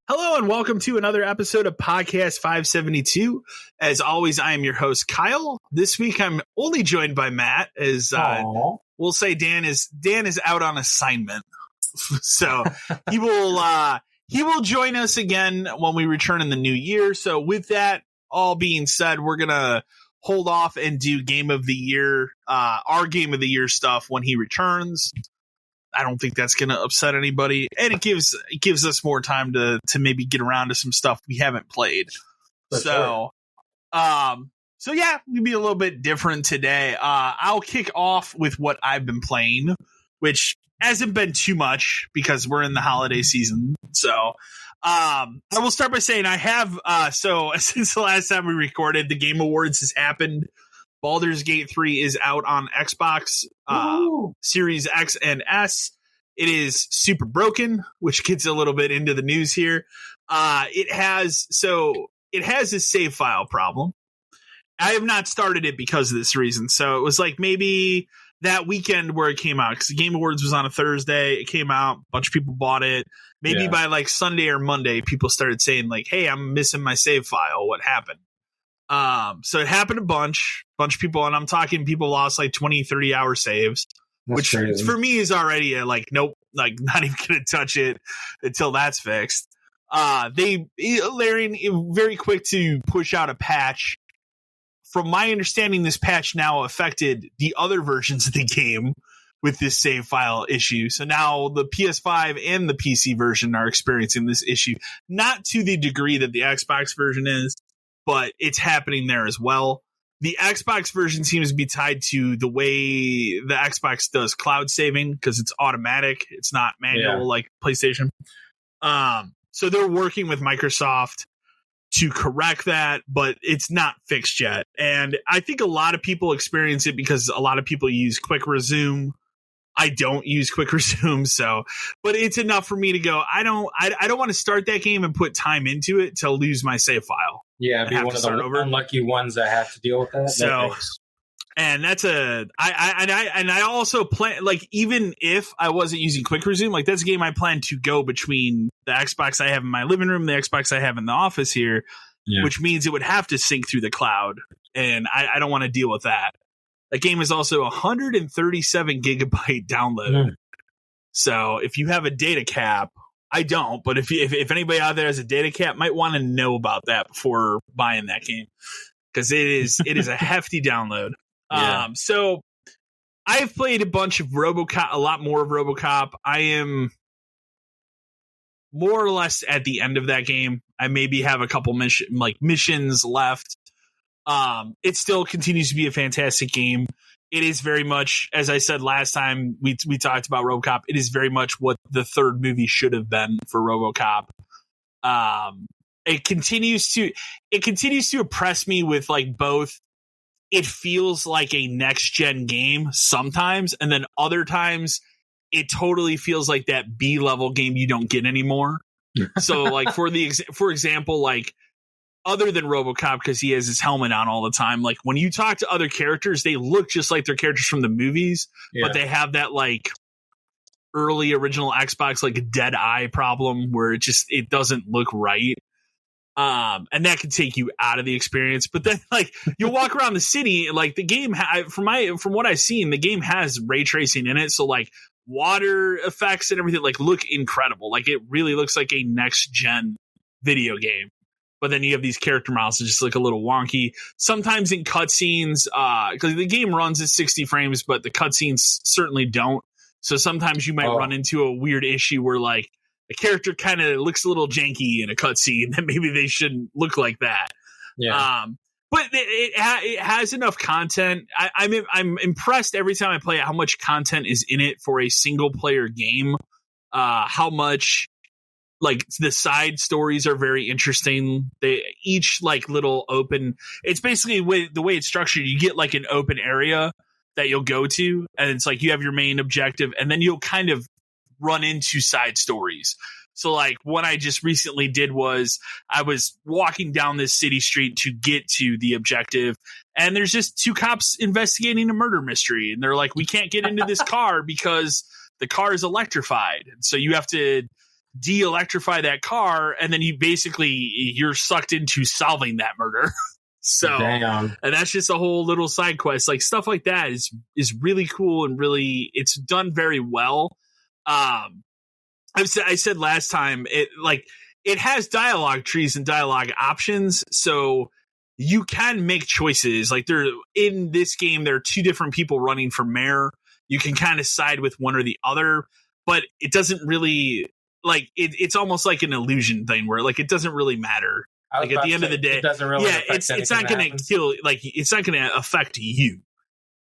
Hello and welcome to another episode of Podcast 572. As always, I am your host, Kyle. This week, I'm only joined by Matt, as we'll say Dan is out on assignment. So he will join us again when we return in the new year. So with that all being said, we're going to hold off and do Game of the Year, our Game of the Year stuff when he returns. I don't think that's going to upset anybody, and it gives us more time to maybe get around to some stuff we haven't played. So yeah, we'll be a little bit different today. I'll kick off with what I've been playing, which hasn't been too much because we're in the holiday season. So I will start by saying I have so since the last time we recorded, the Game Awards has happened. Baldur's Gate 3 is out on Xbox Series X and S. It is super broken, which gets a little bit into the news here. It has a save file problem. I have not started it because of this reason. So it was like maybe that weekend where it came out, because the Game Awards was on a Thursday. It came out. A bunch of people bought it. Maybe by like Sunday or Monday, people started saying like, hey, I'm missing my save file. What happened? So it happened a bunch of people, and I'm talking people lost like 20, 30 hour saves, which for me is already nope, like not even going to touch it until that's fixed. Larry very quick to push out a patch. From my understanding, this patch now affected the other versions of the game with this save file issue. So now the PS5 and the PC version are experiencing this issue, not to the degree that the Xbox version is, but it's happening there as well. The Xbox version seems to be tied to the way the Xbox does cloud saving, because it's automatic. It's not manual like PlayStation. So they're working with Microsoft to correct that, but it's not fixed yet. And I think a lot of people experience it because a lot of people use Quick Resume. I don't use Quick Resume, but it's enough for me to go, I don't want to start that game and put time into it to lose my save file. Yeah, be one of the unlucky ones that have to deal with that. So, and that's I also plan, like, even if I wasn't using Quick Resume, like that's a game I plan to go between the Xbox I have in my living room, the Xbox I have in the office here, which means it would have to sync through the cloud, and I don't want to deal with that. That game is also 137 gigabyte download. So if you have a data cap, I don't, but if anybody out there has a data cap, might want to know about that before buying that game, because it is a hefty download. So I've played a bunch of RoboCop, a lot more of RoboCop. I am more or less at the end of that game. I maybe have a couple missions left. It still continues to be a fantastic game. It is very much, as I said last time we talked about RoboCop, it is very much what the third movie should have been for RoboCop. It continues to impress me with like both. It feels like a next gen game sometimes, and then other times it totally feels like that B-level game you don't get anymore. So like for example, like, other than RoboCop, because he has his helmet on all the time, like when you talk to other characters, they look just like their characters from the movies, but they have that like early original Xbox like dead eye problem where it doesn't look right. And that can take you out of the experience. But then like you'll walk around the city, like the game from what I've seen, the game has ray tracing in it, so like water effects and everything like look incredible. Like it really looks like a next gen video game. But then you have these character models that just look a little wonky. Sometimes in cutscenes, because the game runs at 60 frames, but the cutscenes certainly don't. So sometimes you might run into a weird issue where like a character kind of looks a little janky in a cutscene, then maybe they shouldn't look like that. Yeah. But it has enough content. I'm impressed every time I play it how much content is in it for a single player game. How much like the side stories are very interesting. They each like little open. It's basically the way it's structured. You get like an open area that you'll go to, and it's like you have your main objective, and then you'll kind of run into side stories. So like what I just recently did was I was walking down this city street to get to the objective, and there's just two cops investigating a murder mystery, and they're like, we can't get into this car because the car is electrified. And so you have to de-electrify that car, and then you're sucked into solving that murder. So, Damn. And that's just a whole little side quest. Like stuff like that is really cool, and really it's done very well. I said last time it has dialogue trees and dialogue options, so you can make choices. Like in this game, there are two different people running for mayor. You can kind of side with one or the other, but it doesn't really like it's almost like an illusion thing where like it doesn't really matter. Like at the end of the day, it doesn't really it's not going to kill. Like it's not going to affect you.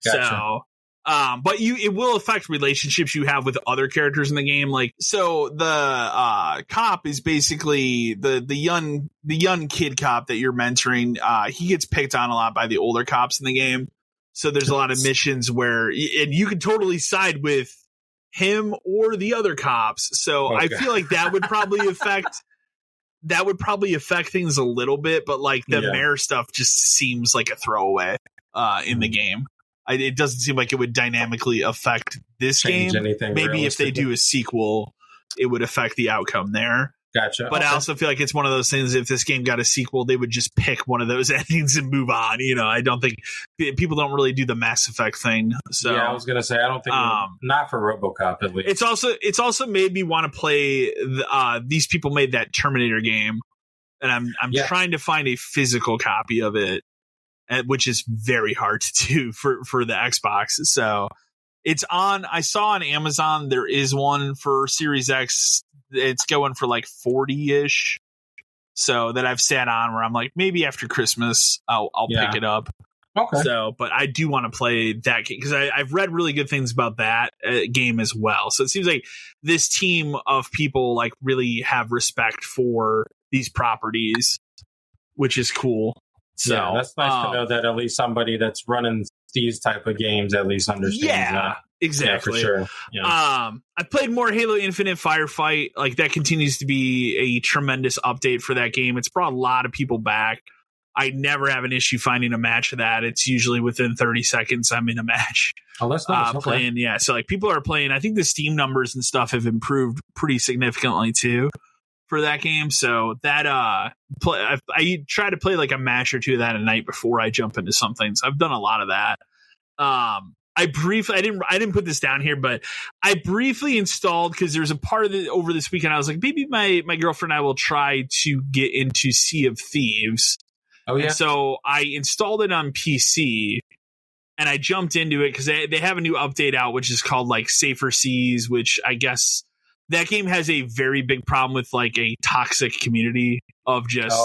Gotcha. So. But it will affect relationships you have with other characters in the game. Like, so the cop is basically the young kid cop that you're mentoring. He gets picked on a lot by the older cops in the game. So there's a lot of missions where, and you can totally side with him or the other cops. So I feel like that would probably affect things a little bit. But like the mayor stuff just seems like a throwaway in the game. It doesn't seem like it would dynamically affect this game. Maybe if they do a sequel, it would affect the outcome there. Gotcha. But I also feel like it's one of those things, if this game got a sequel, they would just pick one of those endings and move on. You know, I don't think people don't really do the Mass Effect thing. So yeah, I was going to say, I don't think, not for RoboCop at least. It's also made me want to play, these people made that Terminator game, and I'm trying to find a physical copy of it. Which is very hard to do for the Xbox. So it's I saw on Amazon, there is one for Series X. It's going for like 40-ish. So that I've sat on where I'm like, maybe after Christmas, I'll pick it up. Okay. So, but I do want to play that game because I've read really good things about that game as well. So it seems like this team of people like really have respect for these properties, which is cool. So yeah, that's nice to know that at least somebody that's running these type of games at least understands that. Exactly. Yeah, for sure. Yeah. I played more Halo Infinite Firefight. Like that continues to be a tremendous update for that game. It's brought a lot of people back. I never have an issue finding a match of that. It's usually within 30 seconds I'm in a match. Oh, that's nice. Playing, yeah. So like people are playing. I think the Steam numbers and stuff have improved pretty significantly too for that game. So that I try to play like a match or two of that a night before I jump into something. So I've done a lot of that. I didn't put this down here, but I briefly installed, because there's a part of it over this weekend. I was like, maybe my girlfriend and I will try to get into Sea of Thieves. Oh yeah. And so I installed it on PC and I jumped into it because they have a new update out, which is called like Safer Seas, which I guess that game has a very big problem with like a toxic community of just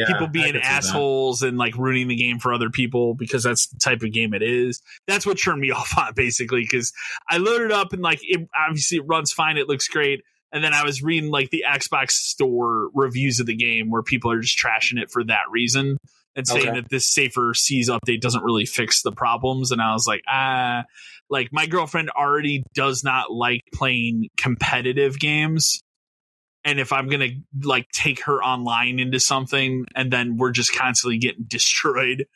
people being assholes and like ruining the game for other people, because that's the type of game it is. That's what turned me off on, basically, because I loaded up and like it runs fine, it looks great, and then I was reading like the Xbox Store reviews of the game where people are just trashing it for that reason and saying that this Safer Seas update doesn't really fix the problems. And I was like, like my girlfriend already does not like playing competitive games. And if I'm going to like take her online into something and then we're just constantly getting destroyed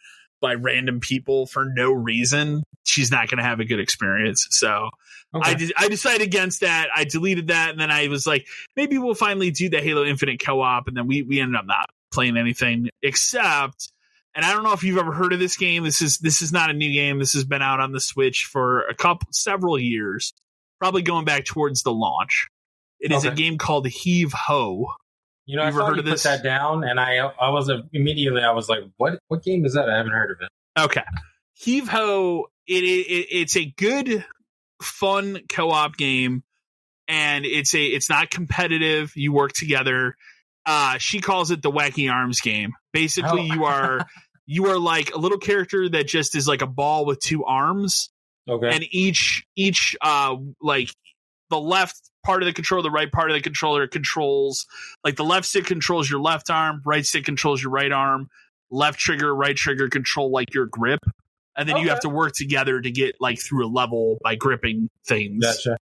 by random people for no reason, she's not going to have a good experience. So I decided against that. I deleted that. And then I was like, maybe we'll finally do the Halo Infinite co-op. And then we ended up not playing anything except, and I don't know if you've ever heard of this game. This is not a new game. This has been out on the Switch for several years, probably going back towards the launch. It is a game called Heave Ho. You know, I thought you put that down, and I was immediately like, what game is that? I haven't heard of it. Okay, Heave Ho. It's a good, fun co-op game, and it's not competitive. You work together. She calls it the Wacky Arms game. Basically, you are like a little character that just is like a ball with two arms. Okay. And each like the left part of the controller, the right part of the controller controls, like the left stick controls your left arm, right stick controls your right arm, left trigger, right trigger control like your grip. And then you have to work together to get like through a level by gripping things. Gotcha.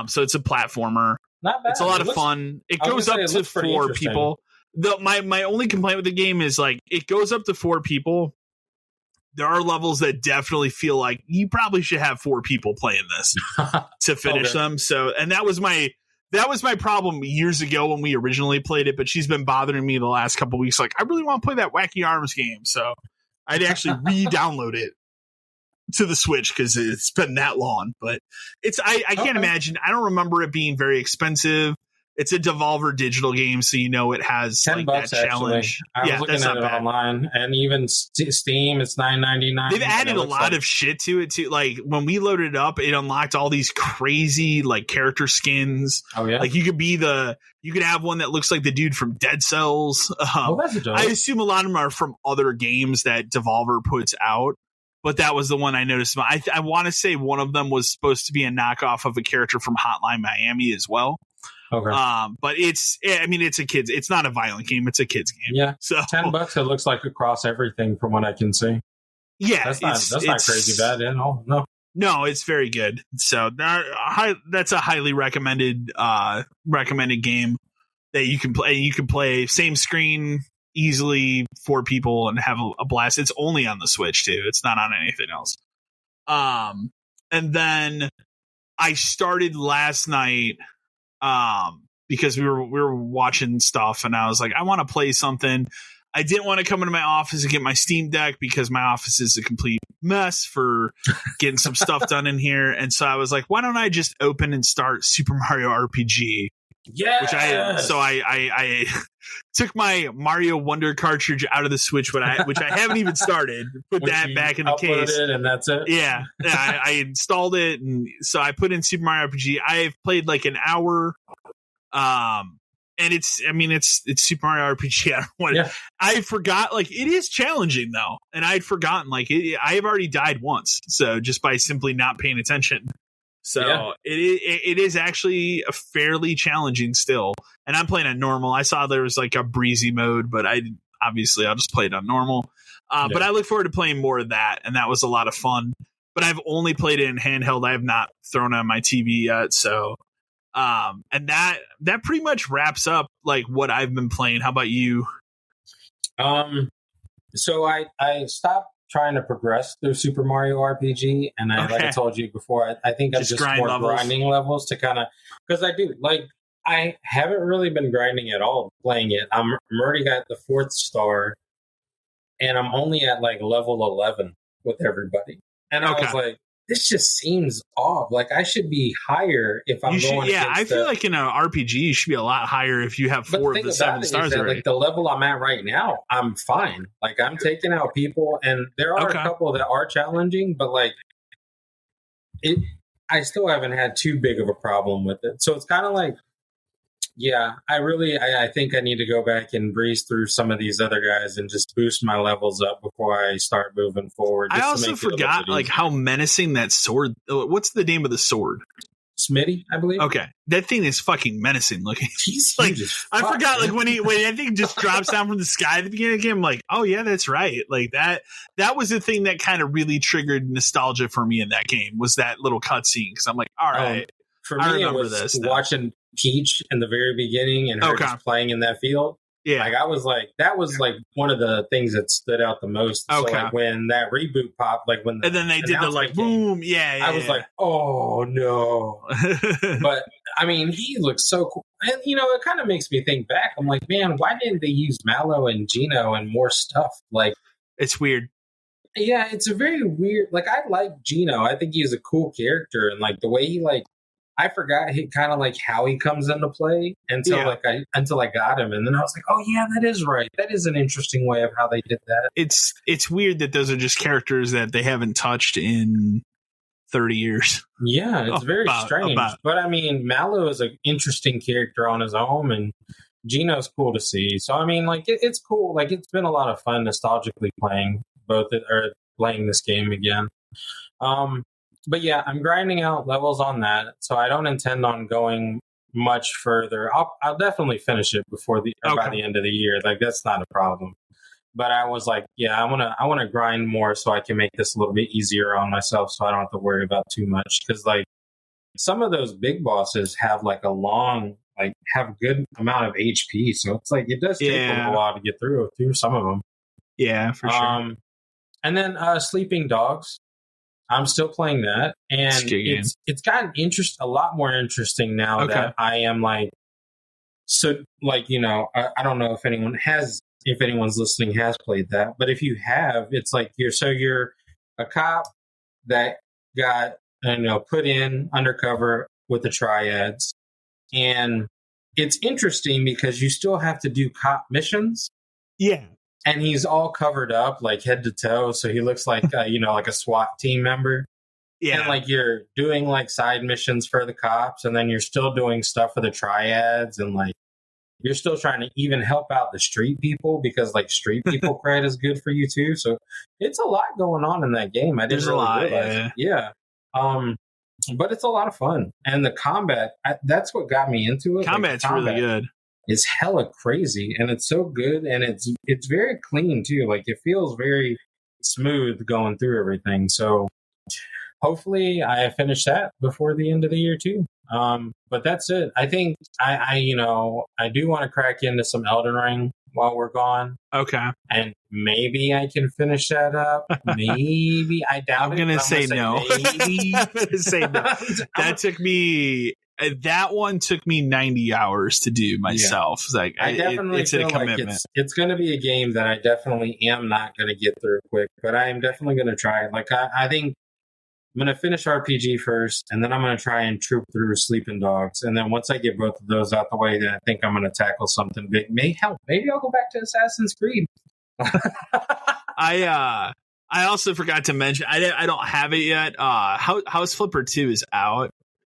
So it's a platformer. Not bad. It's a lot of fun. It goes up to 4 people. My only complaint with the game is like it goes up to 4 people. There are levels that definitely feel like you probably should have 4 people playing this to finish them. So, and that was my problem years ago when we originally played it, but she's been bothering me the last couple of weeks. Like, I really want to play that Wacky Arms game. So I'd actually re-download it to the Switch because it's been that long, but I can't imagine. I don't remember it being very expensive. It's a Devolver Digital game, so it has $10 like that challenge. I was looking at it online, and even Steam, it's $9.99. They've added a lot of shit to it too. Like when we loaded it up, it unlocked all these crazy like character skins. Oh yeah, like you could have one that looks like the dude from Dead Cells. That's a joke. I assume a lot of them are from other games that Devolver puts out. But that was the one I noticed. I want to say one of them was supposed to be a knockoff of a character from Hotline Miami as well. Okay. But it's a kid's. It's not a violent game. It's a kid's game. Yeah. So $10. It looks like across everything from what I can see. Yeah, that's not crazy bad. No, it's very good. So that's a highly recommended game that you can play. You can play same screen easily 4 people and have a blast. It's only on the Switch too. It's not on anything else. And then I started last night because we were watching stuff and I was like, I want to play something. I didn't want to come into my office and get my Steam Deck because my office is a complete mess for getting some stuff done in here. And so I was like, why don't I just open and start Super Mario RPG? Yeah. I took my Mario Wonder cartridge out of the Switch, which I haven't even started. Put that back in the case, and that's it. Yeah, I installed it, and so I put in Super Mario RPG. I've played like an hour, and it's Super Mario RPG. I forgot, like it is challenging though, and I'd forgotten like I have already died once, so just by simply not paying attention. So it is actually a fairly challenging still. And I'm playing on normal. I saw there was like a breezy mode, but I'll just play it on normal. But I look forward to playing more of that. And that was a lot of fun. But I've only played it in handheld. I have not thrown it on my TV yet. So, and that pretty much wraps up like what I've been playing. How about you? So I stopped trying to progress through Super Mario RPG, and like I told you before, I think I'm just more grinding levels to kind of, because I haven't really been grinding at all playing it. I'm already got the 4th star, and I'm only at like level 11 with everybody, and I was like, this just seems off. Like I should be higher if I'm going. Yeah, I feel like in an RPG you should be a lot higher if you have 4 of the 7 stars already. Like the level I'm at right now, I'm fine. Like I'm taking out people, and there are a couple that are challenging, but like I still haven't had too big of a problem with it. So it's kind of like, yeah, I think I need to go back and breeze through some of these other guys and just boost my levels up before I start moving forward. I also forgot like how menacing that sword. What's the name of the sword? Smitty, I believe. Okay, that thing is fucking menacing looking. He's like, I forgot like when I think just drops down from the sky at the beginning of the game. I'm like, oh yeah, that's right. Like that was the thing that kind of really triggered nostalgia for me in that game, was that little cutscene. Because I'm like, all right, for me, I was watching Peach in the very beginning and her just playing in that field. Yeah, like I was like, that was like one of the things that stood out the most. So like when that reboot popped, like when and then they did the like boom, I was like, oh no. But I mean, he looks so cool, and it kind of makes me think back. I'm like, man, why didn't they use Mallow and Gino and more stuff? Like, it's weird. Yeah, it's a very weird. Like, I like Gino. I think he's a cool character, and like the way he like. I forgot kind of like how he comes into play until I got him, and then I was like, oh yeah, that is right. That is an interesting way of how they did that. It's weird that those are just characters that they haven't touched in 30 years. Yeah, it's very strange. But I mean, Mallow is an interesting character on his own, and Gino's cool to see. So I mean, like it's cool. Like it's been a lot of fun nostalgically playing playing this game again. But yeah, I'm grinding out levels on that, so I don't intend on going much further. I'll definitely finish it by the end of the year. Like that's not a problem. But I was like, yeah, I want to grind more so I can make this a little bit easier on myself, so I don't have to worry about too much. Because like some of those big bosses have like have a good amount of HP, so it's like it does take a little while to get through some of them. Yeah, for sure. And then Sleeping Dogs, I'm still playing that, and it's gotten a lot more interesting now that I am like, so like I don't know if anyone's listening has played that, but if you have, it's like you're a cop that got put in undercover with the triads, and it's interesting because you still have to do cop missions. Yeah. And he's all covered up, like head to toe, so he looks like like a SWAT team member. Yeah, and like you're doing like side missions for the cops, and then you're still doing stuff for the triads, and like you're still trying to even help out the street people because like street people cred is good for you too. So it's a lot going on in that game. I didn't really realize. Yeah. But it's a lot of fun, and the combat that's what got me into it. Combat's really good. It's hella crazy, and it's so good, and it's very clean too. Like it feels very smooth going through everything. So hopefully I finish that before the end of the year too. But that's it. I think I do want to crack into some Elden Ring while we're gone. Okay. And maybe I can finish that up. Maybe I doubt I'm gonna say no. Maybe. I'm gonna say no. That one took me 90 hours to do myself. Yeah. Like I definitely it's feel a commitment. Like it's going to be a game that I definitely am not going to get through quick, but I am definitely going to try it. Like I think I'm going to finish RPG first, and then I'm going to try and troop through Sleeping Dogs. And then once I get both of those out the way, then I think I'm going to tackle something big. Maybe I'll go back to Assassin's Creed. I also forgot to mention, I don't have it yet. House Flipper 2 is out.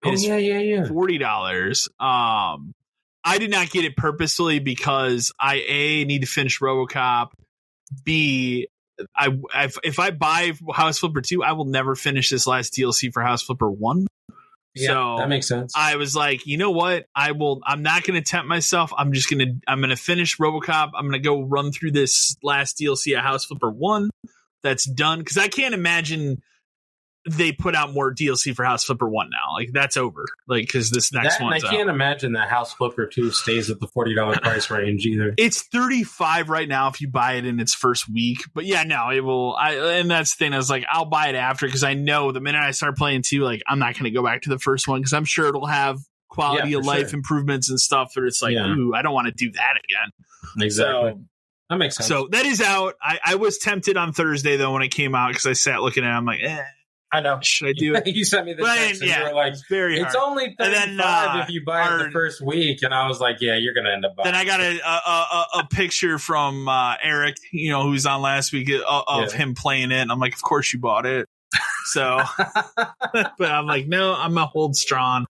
Yeah. $40. I did not get it purposely because I need to finish RoboCop. B, if I buy House Flipper 2, I will never finish this last DLC for House Flipper 1. Yeah, so that makes sense. I was like, you know what? I'm not going to tempt myself. I'm going to finish RoboCop. I'm going to go run through this last DLC of House Flipper 1. That's done. Because I can't imagine they put out more DLC for House Flipper 1 now. Like that's over. Like because this next one. I can't imagine that House Flipper 2 stays at the $40 price range either. It's $35 right now if you buy it in its first week. But yeah, no, it will. And that's the thing. I was like, I'll buy it after because I know the minute I start playing 2, like I'm not going to go back to the first one because I'm sure it'll have quality of life improvements and stuff. Where it's like, ooh, I don't want to do that again. Exactly. So, that makes sense. So that is out. I was tempted on Thursday though when it came out because I sat looking at it. I'm like, I know. Should I do it? You sent me the text and you were like, very it's only $35 if you buy it the first week. And I was like, yeah, you're going to end up buying it. Then I got a picture from Eric, who's on last week of him playing it. And I'm like, of course you bought it. So, but I'm like, no, I'm going to hold strong.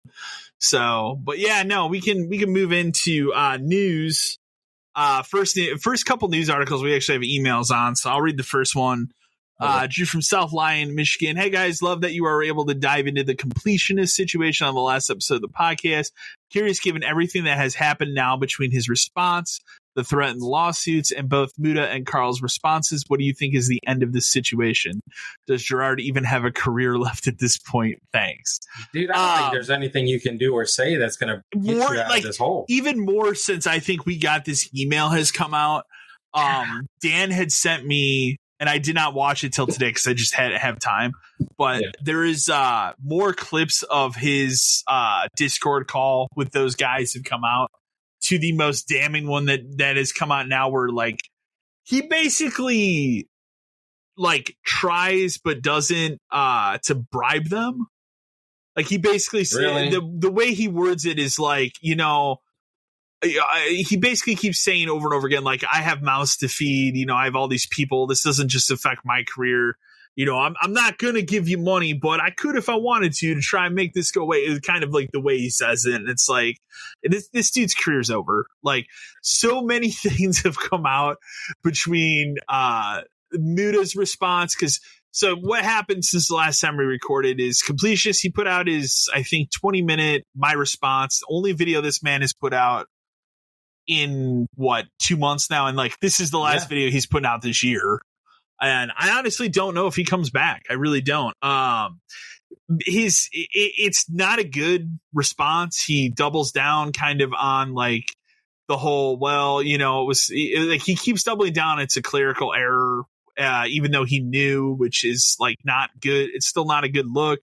So, but yeah, no, we can move into news. First couple news articles we actually have emails on. So I'll read the first one. Drew from South Lyon, Michigan. Hey guys, love that you are able to dive into the completionist situation on the last episode of the podcast. Curious, given everything that has happened now between his response, the threatened lawsuits, and both Muda and Carl's responses, what do you think is the end of this situation? Does Gerard even have a career left at this point? Thanks. Dude, I don't think there's anything you can do or say that's going to get you out of this hole. Even more since I think we got this email has come out. Dan had sent me, and I did not watch it till today because I just hadn't have time. But there is more clips of his Discord call with those guys have come out. To the most damning one that has come out now, where like he basically like tries but doesn't to bribe them. Like he basically the way he words it is like, he basically keeps saying over and over again, like, I have mouths to feed, I have all these people. This doesn't just affect my career. I'm not going to give you money, but I could if I wanted to try and make this go away. It's kind of like the way he says it. And it's like, this dude's career's over. Like, so many things have come out between Muda's response. So what happened since the last time we recorded is Completionist, he put out his, I think, 20-minute My Response, the only video this man has put out in 2 months now. And like, this is the last video he's putting out this year. And I honestly don't know if he comes back. I really don't. It's not a good response. He doubles down kind of on like the whole, like he keeps doubling down. It's a clerical error, even though he knew, which is like not good. It's still not a good look.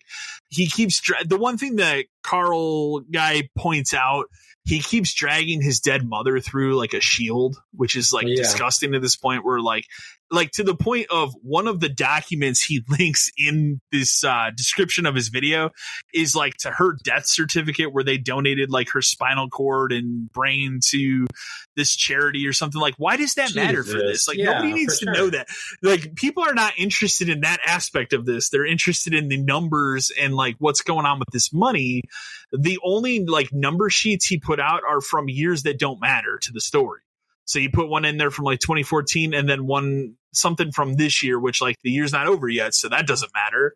He keeps the one thing that Carl guy points out. He keeps dragging his dead mother through like a shield, which is like disgusting to this point where like to the point of one of the documents he links in this description of his video is like to her death certificate where they donated like her spinal cord and brain to this charity or something. Like, why does that matter for this? Like, nobody needs to know that. Like, people are not interested in that aspect of this. They're interested in the numbers and like what's going on with this money. The only like number sheets he put out are from years that don't matter to the story. So you put one in there from like 2014 and then something from this year, which like the year's not over yet. So that doesn't matter.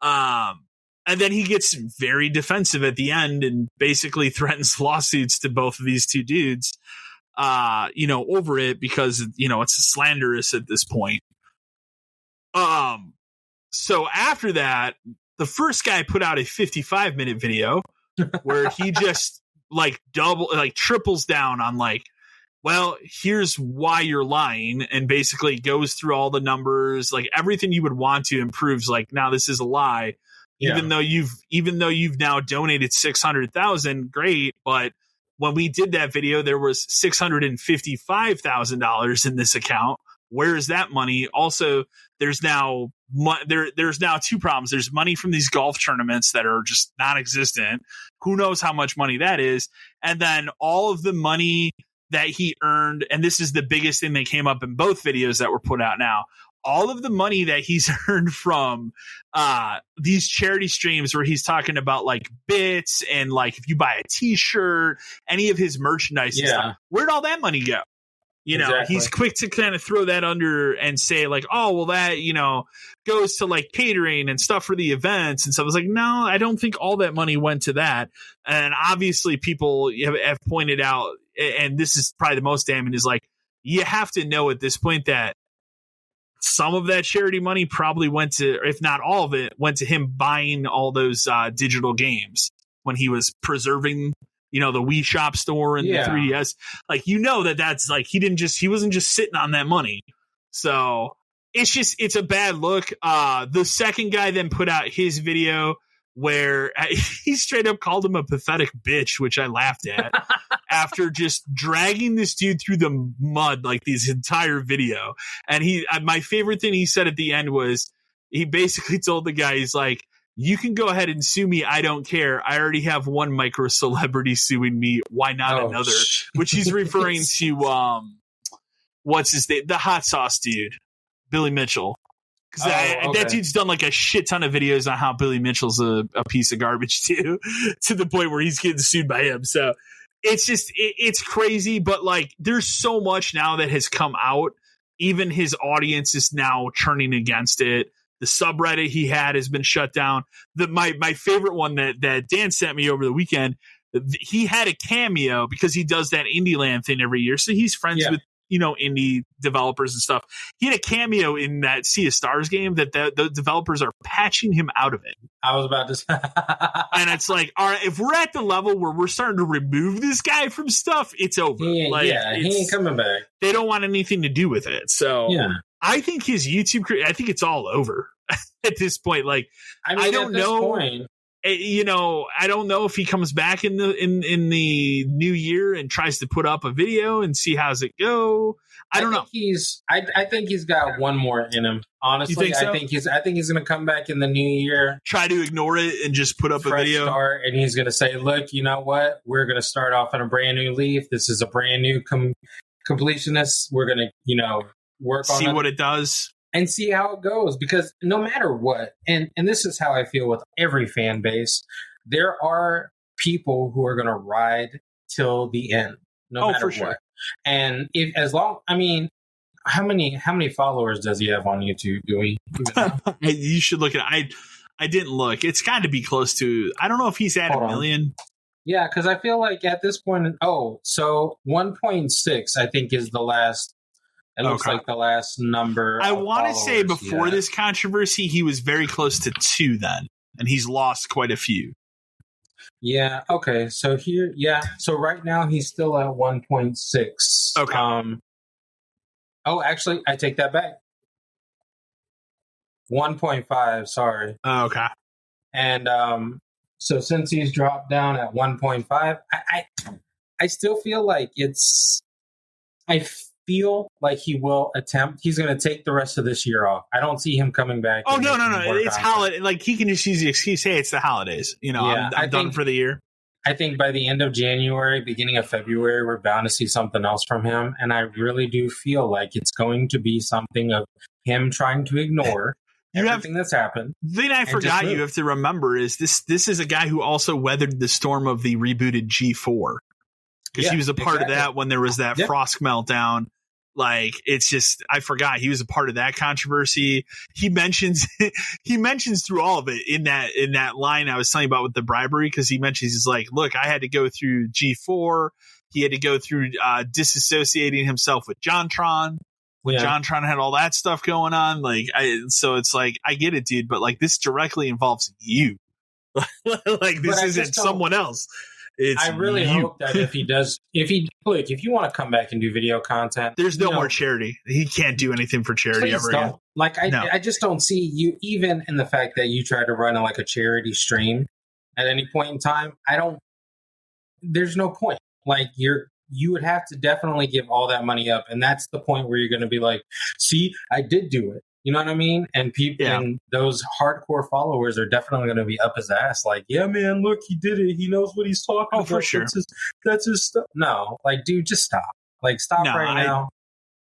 And then he gets very defensive at the end and basically threatens lawsuits to both of these two dudes, over it because, it's slanderous at this point. So after that, the first guy put out a 55-minute video where he just like triples down on like, well, here's why you're lying, and basically goes through all the numbers, like everything you would want to, and proves like, now this is a lie, even though you've now donated 600,000. Great, but when we did that video, there was $655,000 in this account. Where is that money? Also, there's now two problems. There's money from these golf tournaments that are just non-existent. Who knows how much money that is? And then all of the money that he earned, and this is the biggest thing that came up in both videos that were put out now, all of the money that he's earned from these charity streams where he's talking about like bits and like if you buy a t-shirt, any of his merchandise and stuff, where'd all that money go? He's quick to kind of throw that under and say like, oh, well, that, goes to like catering and stuff for the events and stuff. I was like, no, I don't think all that money went to that. And obviously people have pointed out, and this is probably the most damning, is like, you have to know at this point that some of that charity money probably went to, if not all of it, went to him buying all those digital games when he was preserving the Wii Shop store and the 3DS. Like, that's like, he wasn't just sitting on that money. So it's a bad look. The second guy then put out his video where he straight up called him a pathetic bitch, which I laughed at after just dragging this dude through the mud like this entire video. And my favorite thing he said at the end was, he basically told the guy, he's like, you can go ahead and sue me. I don't care. I already have one micro celebrity suing me. Why not another? Which he's referring to, what's his name? The hot sauce dude, Billy Mitchell. Because that dude's done like a shit ton of videos on how Billy Mitchell's a piece of garbage too, to the point where he's getting sued by him. So it's crazy, but like there's so much now that has come out. Even his audience is now turning against it. The subreddit he had has been shut down. My favorite one that Dan sent me over the weekend, he had a cameo because he does that Indie Land thing every year. So he's friends with, indie developers and stuff. He had a cameo in that Sea of Stars game that the developers are patching him out of it. I was about to say. And it's like, all right, if we're at the level where we're starting to remove this guy from stuff, it's over. He ain't coming back. They don't want anything to do with it. So I think his YouTube career, I think it's all over at this point. Like, I don't know. I don't know if he comes back in the new year and tries to put up a video and see how's it go. I don't know. I think he's got one more in him. Honestly, you think so? I think he's going to come back in the new year. Try to ignore it and just put up a video. Start, and he's going to say, "Look, you know what? We're going to start off on a brand new leaf. This is a brand new completionist. We're going to, work on see what it does." and see how it goes. Because no matter what, and this is how I feel with every fan base, there are people who are going to ride till the end, no matter what. Sure. And how many followers does he have on YouTube? Do we? You should look at it. I didn't look. It's got to be close to. I don't know if he's at a million. Yeah, because I feel like at this point, so 1.6 I think is the last. It looks like the last number. I want to say before this controversy, he was very close to 2 then, and he's lost quite a few. Yeah. Okay. So here, So right now he's still at 1.6. Okay. Actually, I take that back. 1.5. Sorry. Okay. And so since he's dropped down at 1.5, I still feel like I feel like he will attempt. He's going to take the rest of this year off. I don't see him coming back. Oh, no. It's holiday. Like, he can just use the excuse, hey, it's the holidays. I'm done for the year. I think by the end of January, beginning of February, we're bound to see something else from him. And I really do feel like it's going to be something of him trying to ignore everything that's happened. The thing I forgot you have to remember is this is a guy who also weathered the storm of the rebooted G4. Because he was a part of that when there was that Frost meltdown. Like, it's just, I forgot he was a part of that controversy. He mentions through all of it in that line I was telling you about with the bribery, because he mentions, he's like, look, I had to go through G4. He had to go through disassociating himself with JonTron. When JonTron had all that stuff going on. So it's like, I get it, dude, but like, this directly involves you. Like, this isn't someone else. I really hope that if you want to come back and do video content, there's no more charity. He can't do anything for charity ever again. Like, I just don't see you, even in the fact that you try to run like a charity stream at any point in time. There's no point. Like, you would have to definitely give all that money up. And that's the point where you're going to be like, see, I did do it. You know what I mean? And people, and those hardcore followers are definitely going to be up his ass. Like, yeah, man, look, he did it. He knows what he's talking about. For sure. That's his stuff. No, like, dude, just stop. Like, stop now.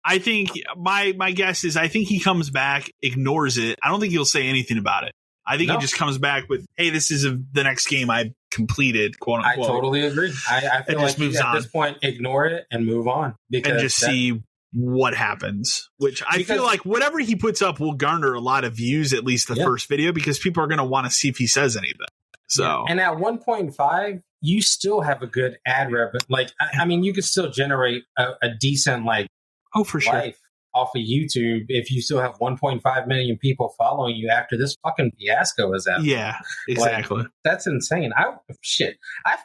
I think my guess is, I think he comes back, ignores it. I don't think he'll say anything about it. I think he just comes back with, hey, this is the next game I completed, quote unquote. I totally agree. I feel like at this point, ignore it and move on. And just see what happens, which I feel like whatever he puts up will garner a lot of views, at least the first video, because people are going to want to see if he says anything. So, and at 1.5, you still have a good ad revenue. Like, I mean, you could still generate a decent, like, for sure, life off of YouTube if you still have 1.5 million people following you after this fucking fiasco is out. Yeah, exactly. Like, that's insane. I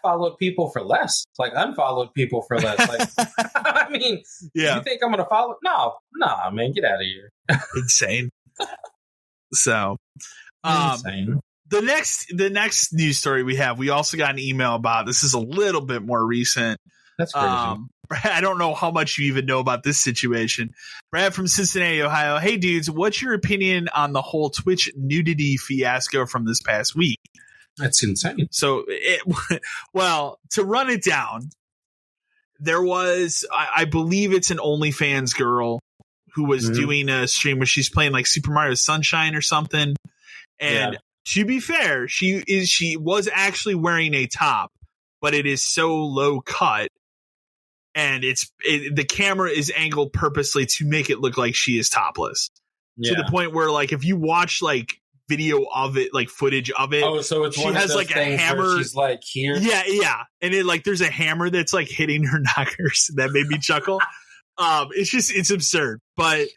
followed people for less, like unfollowed people for less. Like, I mean, you think I'm going to follow? No, man, get out of here. Insane. So, insane. The next news story we also got an email about. This is a little bit more recent. That's crazy. I don't know how much you even know about this situation. Brad from Cincinnati, Ohio. Hey, dudes, what's your opinion on the whole Twitch nudity fiasco from this past week? That's insane. So, to run it down, there was, I believe it's an OnlyFans girl who was doing a stream where she's playing like Super Mario Sunshine or something. And to be fair, she was actually wearing a top, but it is so low cut. And the camera is angled purposely to make it look like she is topless, to the point where, like, if you watch like video of it, like footage of it, so it's she one has of those like things a hammer. Where she's like here, and it like there's a hammer that's like hitting her knockers. That made me chuckle. It's absurd, but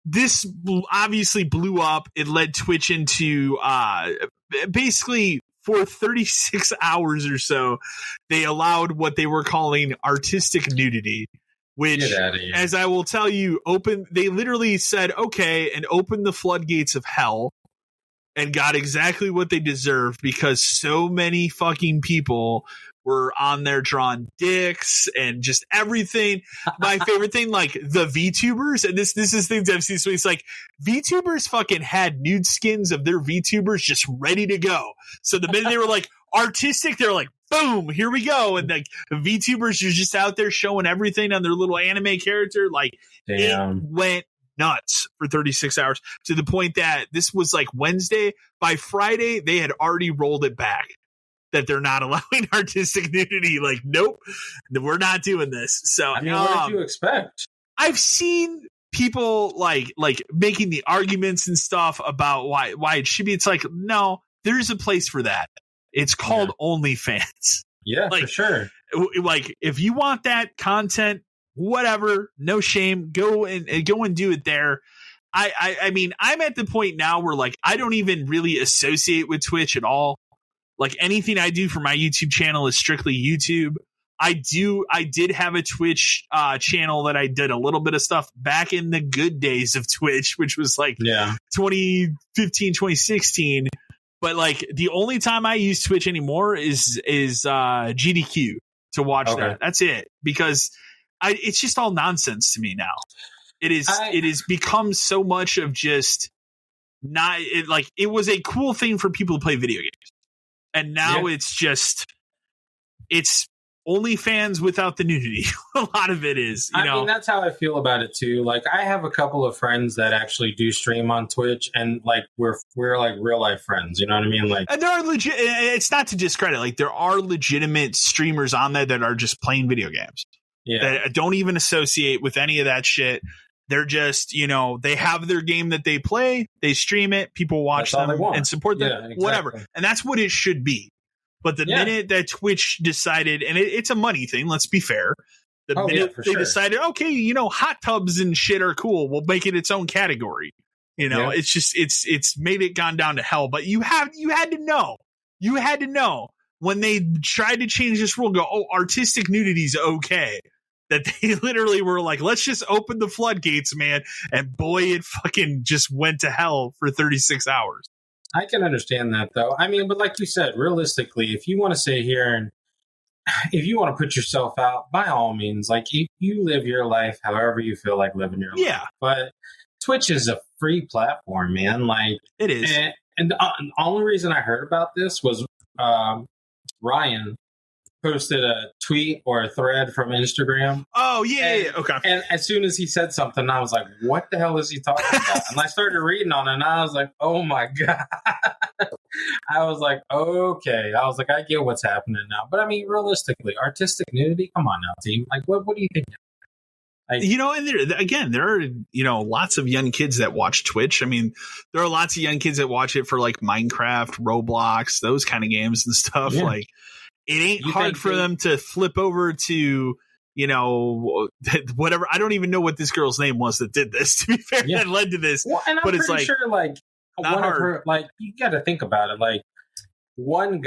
this obviously blew up. It led Twitch into basically, for 36 hours or so, they allowed what they were calling artistic nudity, which, as I will tell you, they literally said, okay, and opened the floodgates of hell, and got exactly what they deserved, because so many fucking people were on there drawing dicks and just everything. My favorite thing, like the VTubers, and this is things I've seen. So it's like VTubers fucking had nude skins of their VTubers just ready to go. So the minute they were like artistic, they're like, boom, here we go. And like VTubers are just out there showing everything on their little anime character. Like, it went nuts for 36 hours to the point that this was like Wednesday. By Friday, they had already rolled it back that they're not allowing artistic nudity. Like, nope, we're not doing this. So, I mean, what did you expect? I've seen people like making the arguments and stuff about why it should be. It's like, no, there's a place for that. It's called OnlyFans. Yeah, like, for sure. Like, if you want that content, whatever, no shame, go and do it there. I mean, I'm at the point now where like I don't even really associate with Twitch at all. Like anything I do for my YouTube channel is strictly YouTube. I did have a Twitch channel that I did a little bit of stuff back in the good days of Twitch, which was like 2015, 2016. But like the only time I use Twitch anymore is GDQ to watch that. That's it, because it's just all nonsense to me now. It has become so much of just not like it was a cool thing for people to play video games, and now it's OnlyFans without the nudity. A lot of it is. I mean, that's how I feel about it too. Like, I have a couple of friends that actually do stream on Twitch, and like we're like real life friends. You know what I mean? Like, and there are legit. It's not to discredit. Like, there are legitimate streamers on there that are just playing video games. Yeah, that don't even associate with any of that shit. They're just, they have their game that they play, they stream it, people watch them and support them, exactly. Whatever. And that's what it should be. But the minute that Twitch decided, and it's a money thing, let's be fair. The minute they decided, okay, hot tubs and shit are cool, we'll make it its own category. It's just, it's made it gone down to hell. But you had to know when they tried to change this rule, artistic nudity is okay. That they literally were like, let's just open the floodgates, man. And boy, it fucking just went to hell for 36 hours. I can understand that, though. I mean, but like you said, realistically, if you want to sit here and if you want to put yourself out, by all means, like you live your life however you feel like living your life. Yeah. But Twitch is a free platform, man. Like, it is. And the only reason I heard about this was Ryan posted a tweet or a thread from Instagram. Oh, yeah. Okay. And as soon as he said something, I was like, what the hell is he talking about? And I started reading on it, and I was like, oh, my God. I was like, okay. I was like, I get what's happening now. But, I mean, realistically, artistic nudity? Come on now, team. Like, what do you think? Like, and there are, lots of young kids that watch Twitch. I mean, there are lots of young kids that watch it for, like, Minecraft, Roblox, those kind of games and stuff. Yeah. Like, it ain't hard for them to flip over to, whatever. I don't even know what this girl's name was that did this, to be fair, that led to this. Well, and I'm pretty sure, like, one of her, like, you got to think about it. Like, one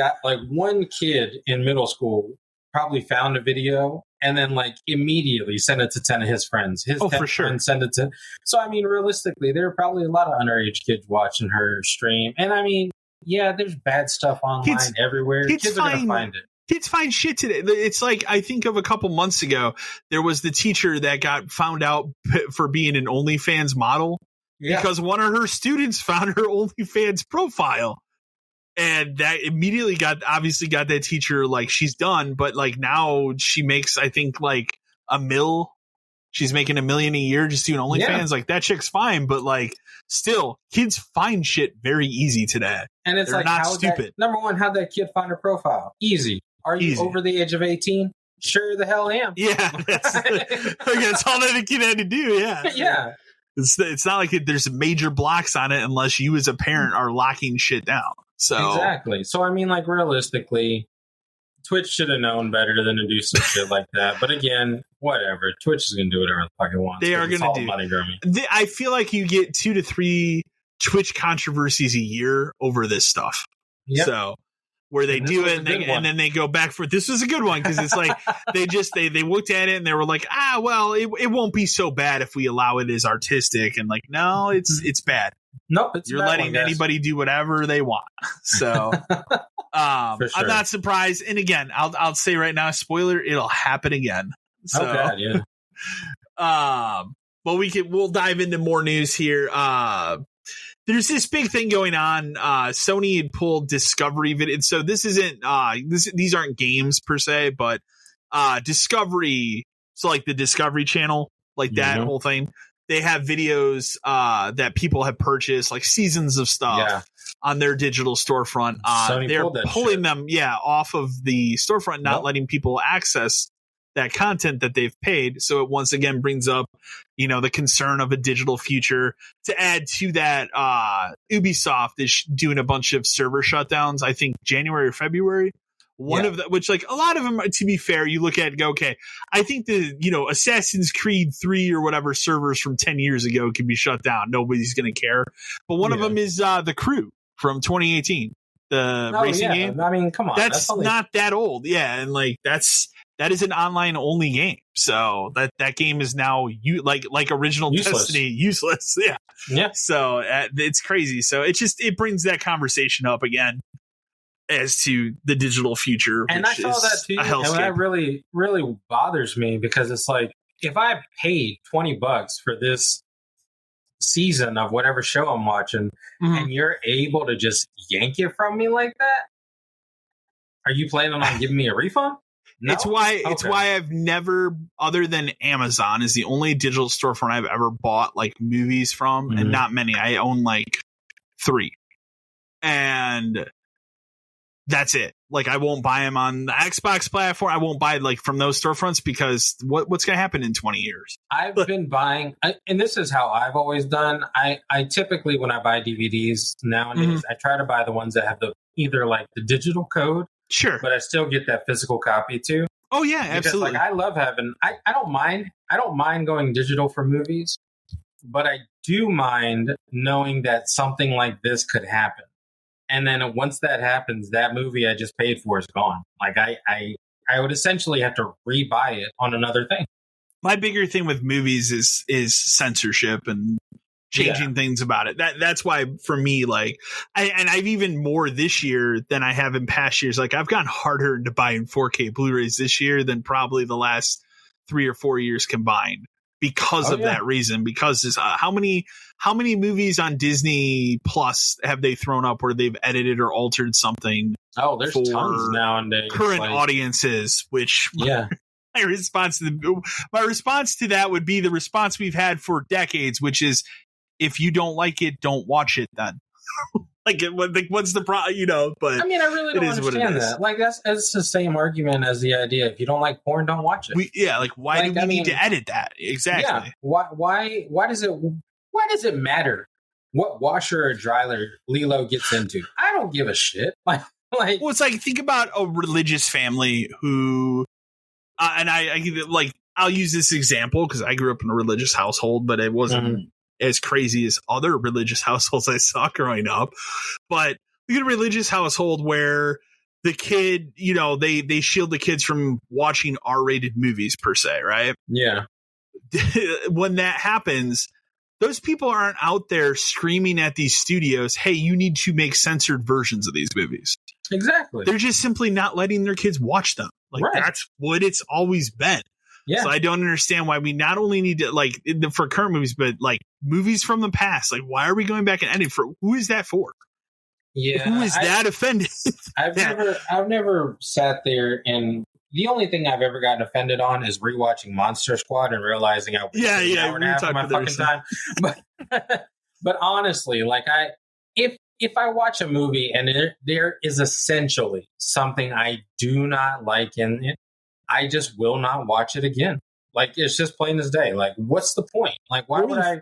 kid in middle school probably found a video and then, like, immediately sent it to 10 of his friends. For sure. And send it to. So, I mean, realistically, there are probably a lot of underage kids watching her stream. And, I mean, yeah, there's bad stuff online everywhere. Kids are going to find it. Kids find shit today. It's like, I think of a couple months ago, there was the teacher that got found out for being an OnlyFans model because one of her students found her OnlyFans profile. And that immediately got that teacher, like, she's done. But like now she makes, I think, like $1 million. She's making $1 million a year just doing OnlyFans. Yeah. Like, that chick's fine. But like, still, kids find shit very easy today. And it's like, not stupid. Number one, how'd that kid find her profile? Easy. Are you over the age of 18? Sure the hell am. Yeah. That's all that a kid had to do. Yeah. Yeah. It's not like there's major blocks on it unless you as a parent are locking shit down. So exactly. So, I mean, like, realistically, Twitch should have known better than to do some shit like that. But again, whatever. Twitch is going to do whatever the fuck it wants. They are going to do money grubbing. I feel like you get 2 to 3 Twitch controversies a year over this stuff. Yep. So where they do it and then they go back for this was a good one because it's like they looked at it and they were like, well, it won't be so bad if we allow it as artistic, and like, no, it's bad. Nope, you're letting anybody do whatever they want. So sure. I'm not surprised. And again, I'll say right now, spoiler, it'll happen again. So but we'll dive into more news here. There's this big thing going on. Sony had pulled Discovery video. So this isn't these aren't games per se, but Discovery. So like the Discovery Channel, like that whole thing. they have videos that people have purchased, like seasons of stuff on their digital storefront. They're pulling them, off of the storefront, not letting people access that content that they've paid. So it once again brings up, the concern of a digital future. To add to that, Ubisoft is doing a bunch of server shutdowns, I think January or February. One of the, which, like, a lot of them, to be fair, you look at it and go, okay, I think the, Assassin's Creed 3 or whatever servers from 10 years ago can be shut down. Nobody's going to care. But one of them is The Crew from 2018, the racing game. I mean, come on. That's not that old. Yeah. And like, that is an online only game. So that game is now like original Destiny useless. Yeah. Yeah. So it's crazy. So it brings that conversation up again as to the digital future. And I saw that too. And that really, really bothers me, because it's like, if I paid $20 for this season of whatever show I'm watching, and you're able to just yank it from me like that, are you planning on giving me a refund? No? It's why I've never, other than Amazon is the only digital storefront I've ever bought like movies from, and not many. I own like 3, and that's it. Like, I won't buy them on the Xbox platform. I won't buy like from those storefronts, because what's going to happen in 20 years? I've been buying, and this is how I've always done. I typically, when I buy DVDs nowadays, I try to buy the ones that have either like the digital code. Sure. But I still get that physical copy too. Oh yeah, absolutely. Because, like, I love having, I don't mind going digital for movies, but I do mind knowing that something like this could happen. And then once that happens, that movie I just paid for is gone. Like, I would essentially have to rebuy it on another thing. My bigger thing with movies is censorship and changing things about it. That's why, for me, like, I've even more this year than I have in past years. Like, I've gotten harder into buying 4K Blu-rays this year than probably the last 3 or 4 years combined, because of that reason. Because how many movies on Disney Plus have they thrown up where they've edited or altered something? Oh, there's tons nowadays. Current audiences, which my response to that would be the response we've had for decades, which is, if you don't like it, don't watch it then. What's the problem? But I mean, I really don't understand that. Like, that's the same argument as the idea, if you don't like porn, don't watch it. Why do we need to edit that? Exactly. Yeah. Why does it matter what washer or dryer Lilo gets into? I don't give a shit. Well, it's like, think about a religious family who, and I'll use this example because I grew up in a religious household, but it wasn't as crazy as other religious households I saw growing up. But we get a religious household where the kid, they shield the kids from watching R-rated movies per se, right? Yeah. When that happens, those people aren't out there screaming at these studios, hey, you need to make censored versions of these movies. Exactly. They're just simply not letting their kids watch them. That's what it's always been. Yeah. So I don't understand why we not only need to, for current movies, but like movies from the past. Like, why are we going back and editing for? Who is that for? Yeah. Who is that offended? I've never sat there, and the only thing I've ever gotten offended on is rewatching Monster Squad and realizing I was an hour and a half of my fucking time. But honestly, like, if I watch a movie and there is essentially something I do not like in it, I just will not watch it again. Like, it's just plain as day. Like, what's the point? Like, why would I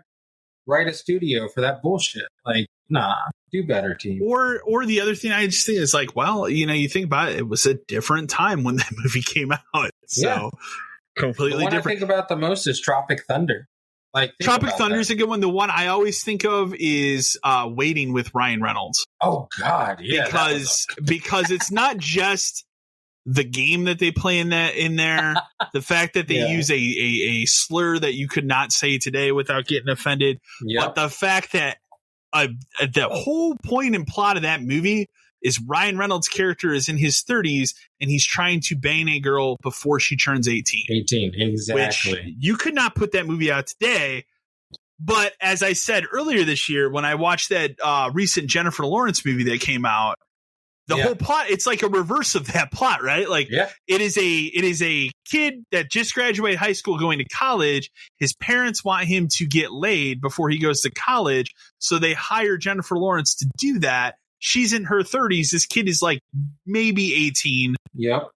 write a studio for that bullshit? Like, nah, do better, team. Or the other thing I just think is like, well, you think about it, it was a different time when that movie came out. So completely different. What I think about the most is Tropic Thunder. Like, Tropic Thunder is a good one. The one I always think of is Waiting with Ryan Reynolds. Oh God, yeah. Because it's not just the game that they play in there, the fact that they use a slur that you could not say today without getting offended, but the fact that the whole point and plot of that movie is Ryan Reynolds' character is in his 30s and he's trying to bang a girl before she turns 18. 18, exactly. Which you could not put that movie out today. But as I said earlier this year, when I watched that recent Jennifer Lawrence movie that came out, The whole plot, it's like a reverse of that plot, right? Like it is a kid that just graduated high school going to college. His parents want him to get laid before he goes to college. So they hire Jennifer Lawrence to do that. She's in her 30s. This kid is like maybe 18. Yep.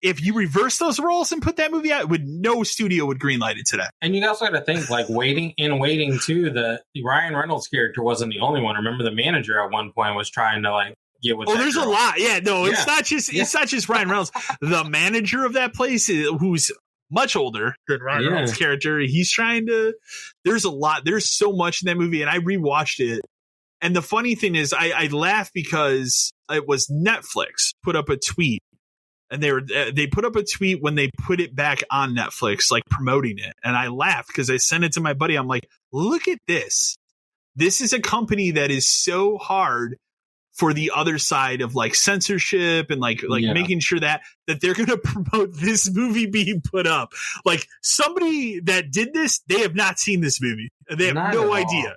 If you reverse those roles and put that movie out, no studio would greenlight it today. And you also got to think, like, waiting too, the Ryan Reynolds character wasn't the only one. Remember, the manager at one point was trying to like get with. Oh, there's a lot. Yeah, no, it's not just Ryan Reynolds. The manager of that place, who's much older than Ryan Reynolds' character, he's trying to. There's a lot. There's so much in that movie, and I rewatched it. And the funny thing is, I laugh because it was Netflix put up a tweet. And they put up a tweet when they put it back on Netflix, like promoting it. And I laughed because I sent it to my buddy. I'm like, look at this. This is a company that is so hard for the other side of like censorship and like making sure that they're going to promote this movie being put up. Like somebody that did this, they have not seen this movie. They have no idea.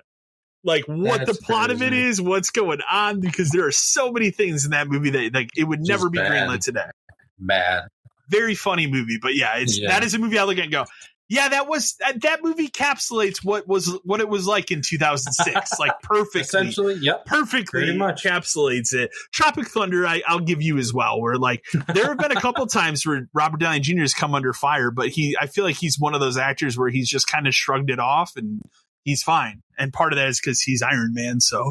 Like what the plot of it is, what's going on, because there are so many things in that movie that like it would never be greenlit today. Bad. Very funny movie, but that is a movie I look at and go, yeah, that movie encapsulates what it was like in 2006, like perfectly. Essentially, perfectly pretty much encapsulates it. Tropic Thunder, I'll give you as well. Where like there have been a couple times where Robert Downey Jr. has come under fire, but I feel like he's one of those actors where he's just kind of shrugged it off and he's fine. And part of that is because he's Iron Man, so.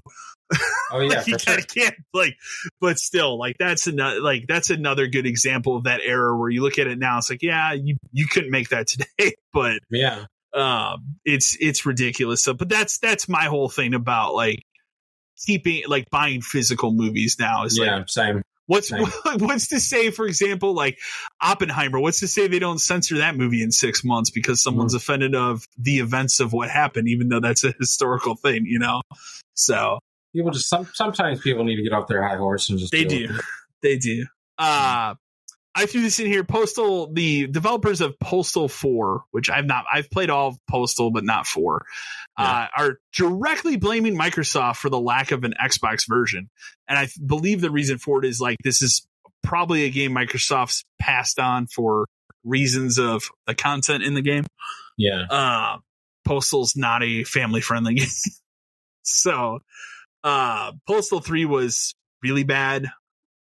Oh yeah, like, can't like, but still, like that's another good example of that era where you look at it now, it's like, yeah, you couldn't make that today, but it's ridiculous. So, but that's my whole thing about like keeping like buying physical movies now is same. What's to say, for example, like Oppenheimer? What's to say they don't censor that movie in 6 months because someone's offended of the events of what happened, even though that's a historical thing, you know? So. People just sometimes people need to get off their high horse and just they do. I threw this in here. The developers of Postal 4, which I've played all of Postal but not 4, are directly blaming Microsoft for the lack of an Xbox version. And I believe the reason for it is like this is probably a game Microsoft's passed on for reasons of the content in the game. Yeah. Postal's not a family friendly game. So Postal 3 was really bad.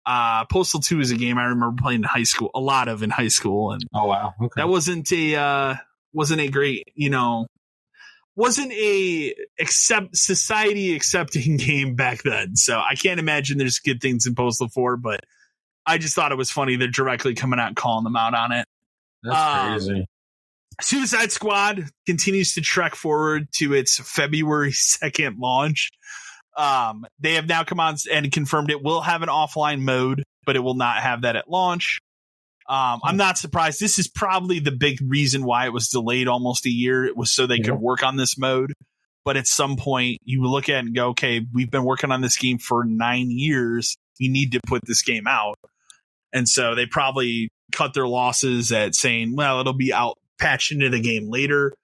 Postal 2 is a game I remember playing in high school, a lot of in high school, and oh wow, okay. That wasn't a great, wasn't a society accepting game back then. So I can't imagine there's good things in Postal 4, but I just thought it was funny they're directly coming out and calling them out on it. That's crazy. Suicide Squad continues to trek forward to its February 2nd launch. They have now come on and confirmed it will have an offline mode, but it will not have that at launch. I'm not surprised. This is probably the big reason why it was delayed almost a year. It was so they could work on this mode. But at some point, you look at it and go, okay, we've been working on this game for 9 years. We need to put this game out. And so they probably cut their losses at saying, well, it'll be out patched into the game later.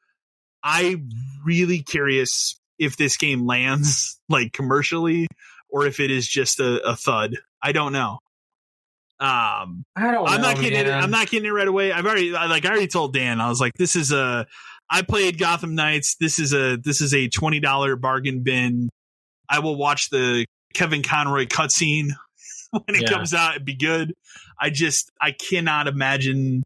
I'm really curious if this game lands like commercially or if it is just a thud. I don't know. I'm not getting it right away. I already told Dan, I was like, I played Gotham Knights. This is a $20 bargain bin. I will watch the Kevin Conroy cutscene when it comes out. It'd be good. I cannot imagine.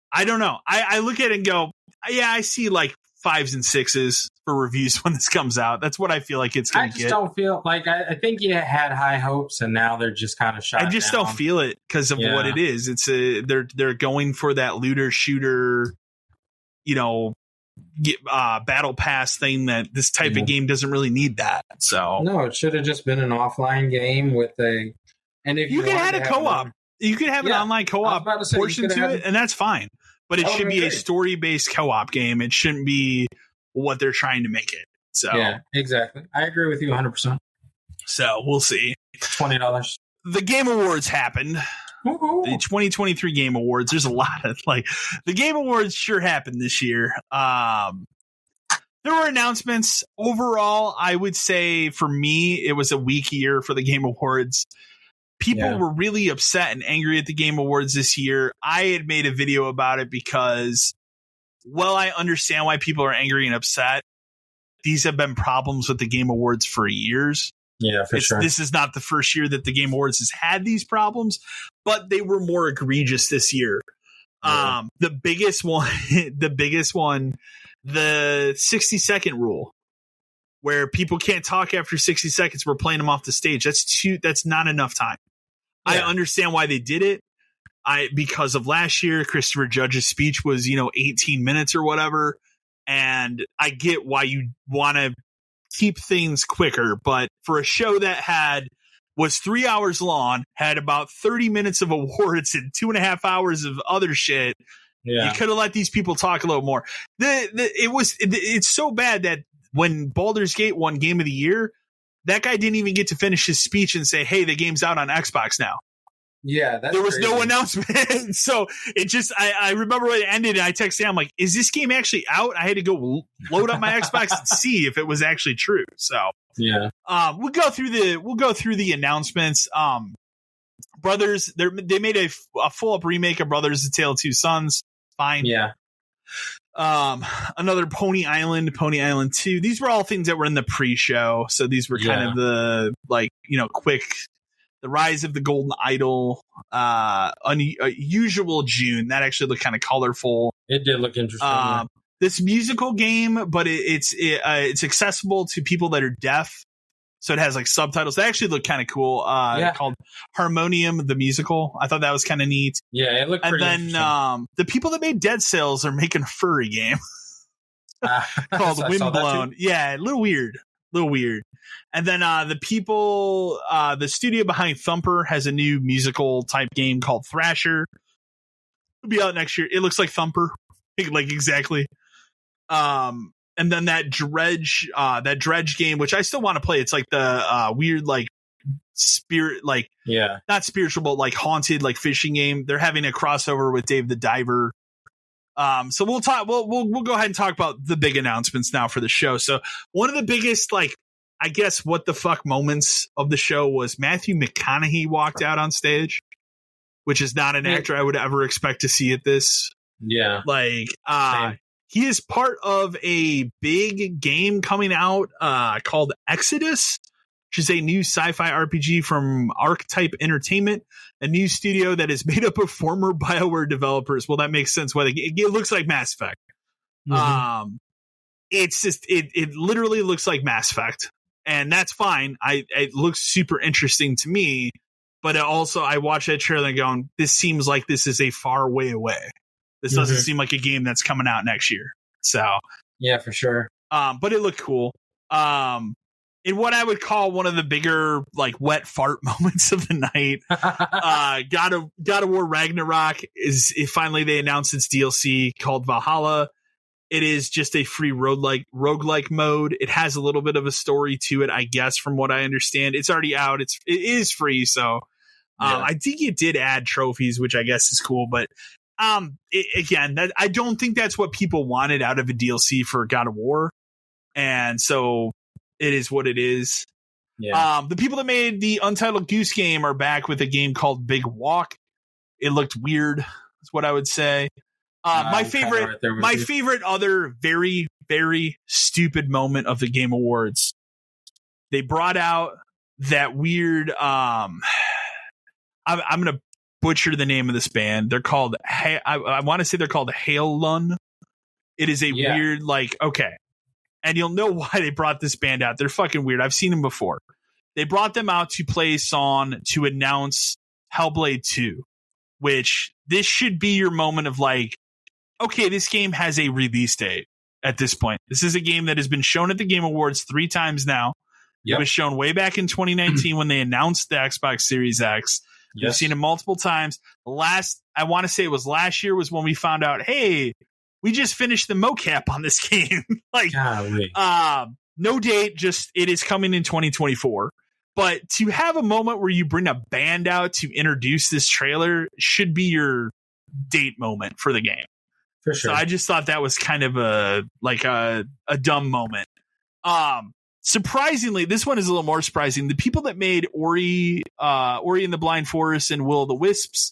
I don't know. I look at it and go, yeah, I see like 5s and 6s for reviews when this comes out. That's what I feel like it's going to get. I just don't feel like I think you had high hopes and now they're just kind of shot down. I just don't feel it because of what it is. It's they're going for that looter shooter, battle pass thing that this type of game doesn't really need that. So no, it should have just been an offline game with and if you could have a co-op, you could have an online co-op portion to it, and that's fine. But it should be a story-based co-op game. It shouldn't be what they're trying to make it. So yeah, exactly. I agree with you 100%. So we'll see. $20. The Game Awards happened. Woo-hoo. The 2023 Game Awards. There's a lot of the Game Awards sure happened this year. There there were announcements. Overall, I would say for me, it was a weak year for the Game Awards. People were really upset and angry at the Game Awards this year. I had made a video about it because, well, I understand why people are angry and upset. These have been problems with the Game Awards for years. Yeah, for sure. This is not the first year that the Game Awards has had these problems, but they were more egregious this year. Yeah. The biggest one, the 60-second rule, where people can't talk after 60 seconds. We're playing them off the stage. That's not enough time. Yeah. I understand why they did it. Because of last year, Christopher Judge's speech was, 18 minutes or whatever. And I get why you want to keep things quicker. But for a show that was 3 hours long, had about 30 minutes of awards and 2.5 hours of other shit, you could have let these people talk a little more. It's so bad that when Baldur's Gate won Game of the Year, that guy didn't even get to finish his speech and say, hey, the game's out on Xbox now. Yeah, there was crazy. No announcement. So it just, I remember when it ended and I texted him, I'm like, is this game actually out? I had to go load up my Xbox and see if it was actually true. So yeah, we'll go through the announcements. Brothers, they made a full up remake of Brothers: A Tale of Two Sons. Fine. Yeah. Another Pony Island 2. These were all things that were in the pre-show. So these were kind of the quick. The Rise of the Golden Idol, Unusual June. That actually looked kind of colorful. It did look interesting. This musical game, but it's accessible to people that are deaf. So it has like subtitles. That actually looked kind of cool. Called Harmonium the Musical. I thought that was kind of neat. Yeah, it looked pretty interesting. And then the people that made Dead Cells are making a furry game called Windblown. Yeah, a little weird. And then the studio behind Thumper has a new musical type game called Thrasher. It'll be out next year. It looks like Thumper, like exactly. And then that Dredge game, which I still want to play. It's like the weird like spirit, like not spiritual, but like haunted, like fishing game. They're having a crossover with Dave the Diver. So we'll talk. We'll go ahead and talk about the big announcements now for the show. So one of the biggest, like, I guess, what the fuck moments of the show was Matthew McConaughey walked out on stage, which is not an actor I would ever expect to see at this. Yeah, like he is part of a big game coming out called Exodus, which is a new sci-fi RPG from Archetype Entertainment, a new studio that is made up of former BioWare developers. Well, that makes sense. It looks like Mass Effect. Mm-hmm. It's just it literally looks like Mass Effect, and that's fine. It looks super interesting to me, but also I watched that trailer and going, this seems like this is a far way away. This doesn't seem like a game that's coming out next year. So yeah, for sure. But it looked cool. In what I would call one of the bigger, like, wet fart moments of the night, God of War Ragnarok finally they announced its DLC called Valhalla. It is just a free roguelike mode. It has a little bit of a story to it, I guess, from what I understand. It's already out. It is free, so I think it did add trophies, which I guess is cool. But I don't think that's what people wanted out of a DLC for God of War, and so it is what it is. Yeah. The people that made the Untitled Goose Game are back with a game called Big Walk. It looked weird, is what I would say. My favorite other very, very stupid moment of the Game Awards. They brought out that weird. I'm gonna butcher the name of this band. They're called. I want to say they're called Hail Lun. It is a weird, like, okay. And you'll know why they brought this band out. They're fucking weird. I've seen them before. They brought them out to play a song to announce Hellblade 2, which this should be your moment of like, okay, this game has a release date at this point. This is a game that has been shown at the Game Awards 3 times now. Yep. It was shown way back in 2019 when they announced the Xbox Series X. Yes. We've seen it multiple times. I want to say it was last year was when we found out, hey, we just finished the mocap on this game. Like, no date, just it is coming in 2024. But to have a moment where you bring a band out to introduce this trailer should be your date moment for the game. For sure. So I just thought that was kind of a dumb moment. Surprisingly, this one is a little more surprising. The people that made Ori and the Blind Forest and Will o' the Wisps,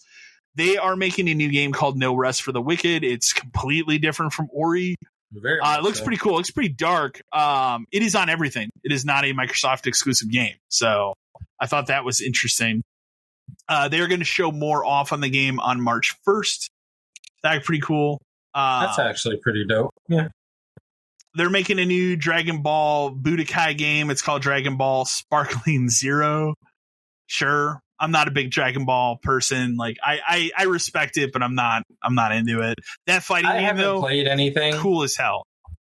they are making a new game called No Rest for the Wicked. It's completely different from Ori. It looks pretty cool. It looks pretty dark. It is on everything. It is not a Microsoft exclusive game. So I thought that was interesting. They're going to show more off on the game on March 1st. That's pretty cool. That's actually pretty dope. Yeah. They're making a new Dragon Ball Budokai game. It's called Dragon Ball Sparkling Zero. Sure. I'm not a big Dragon Ball person. Like I respect it, but I'm not into it. That fighting game, haven't though, played anything. Cool as hell.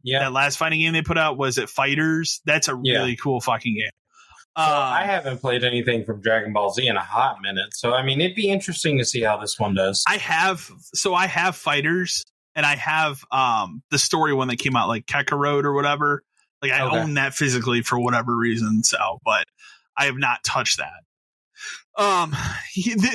Yeah. That last fighting game they put out, was it Fighters? That's a really cool fucking game. So I haven't played anything from Dragon Ball Z in a hot minute. So I mean, it'd be interesting to see how this one does. I have Fighters, and I have the story one that came out, like Kakarot or whatever. Like I own that physically for whatever reason. So, but I have not touched that.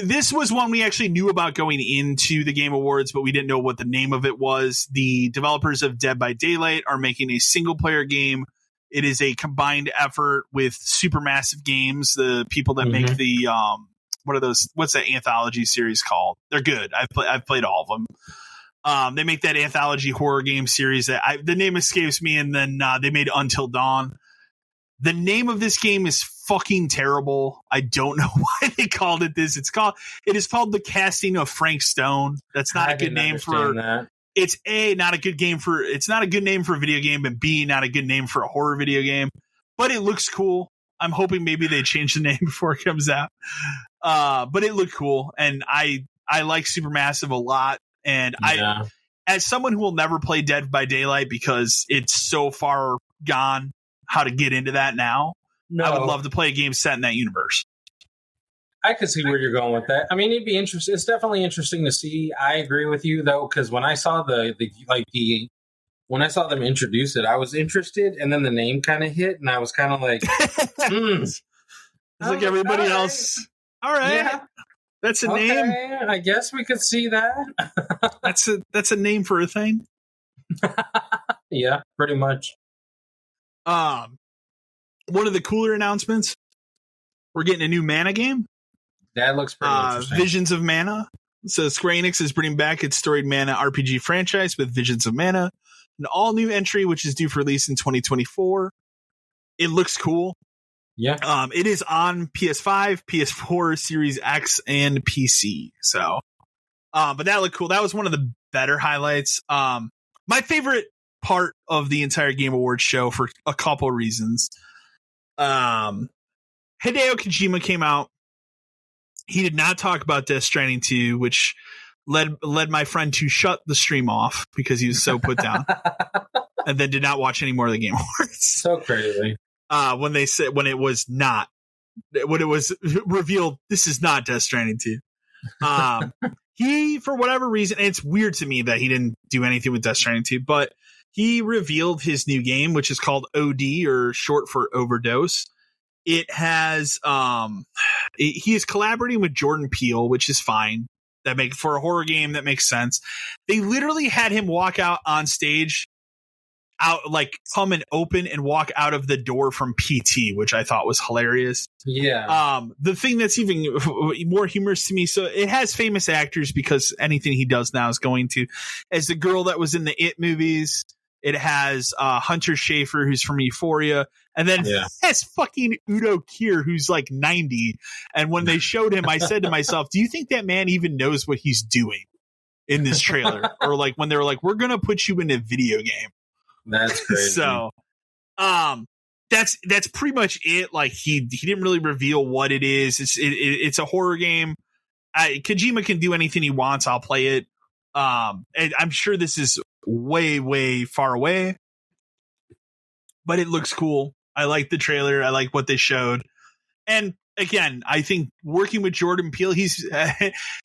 This was one we actually knew about going into the Game Awards, but we didn't know what the name of it was. The developers of Dead by Daylight are making a single player game. It is a combined effort with Supermassive Games, the people that make the what are those? What's that anthology series called? They're good. I've played all of them. They make that anthology horror game series that the name escapes me, and then they made Until Dawn. The name of this game is fucking terrible. I don't know why they called it this. It is called The Casting of Frank Stone. That's not a good name for that. It's not a good name for a video game, and B, not a good name for a horror video game. But it looks cool. I'm hoping maybe they change the name before it comes out. But it looked cool, and I like Supermassive a lot. And I, as someone who will never play Dead by Daylight because it's so far gone, how to get into that now, I would love to play a game set in that universe. I could see where you're going with that. I mean, it'd be interesting. It's definitely interesting to see. I agree with you though, because when I saw when I saw them introduce it, I was interested, and then the name kind of hit, and I was kind of like, It's like everybody else. All right, yeah. That's a name. I guess we could see that. That's a name for a thing. Yeah, pretty much. One of the cooler announcements: we're getting a new Mana game. That looks pretty interesting. Visions of Mana. So Square Enix is bringing back its storied Mana RPG franchise with Visions of Mana, an all-new entry which is due for release in 2024. It looks cool. Yeah. It is on PS5, PS4, Series X, and PC. So, but that looked cool. That was one of the better highlights. My favorite part of the entire Game Awards show for a couple reasons. Hideo Kojima came out. He did not talk about Death Stranding 2, which led my friend to shut the stream off because he was so put down, and then did not watch any more of the Game Awards. So crazy. When it was revealed, this is not Death Stranding 2. He, for whatever reason, and it's weird to me that he didn't do anything with Death Stranding 2, but he revealed his new game, which is called OD, or short for Overdose. It has he is collaborating with Jordan Peele, which is fine. For a horror game, that makes sense. They literally had him walk out on stage, come and open and walk out of the door from PT, which I thought was hilarious. Yeah. The thing that's even more humorous to me, so it has famous actors because anything he does now is going to, as the girl that was in the It movies. It has Hunter Schafer, who's from Euphoria, and then it has fucking Udo Kier, who's like 90. And when they showed him, I said to myself, do you think that man even knows what he's doing in this trailer? Or like when they were like, we're going to put you in a video game. That's crazy. So, that's pretty much it. Like he didn't really reveal what it is. It's a horror game. Kojima can do anything he wants. I'll play it. And I'm sure this is way, way far away, but it looks cool. I like the trailer. I like what they showed. And again, I think working with Jordan Peele, he's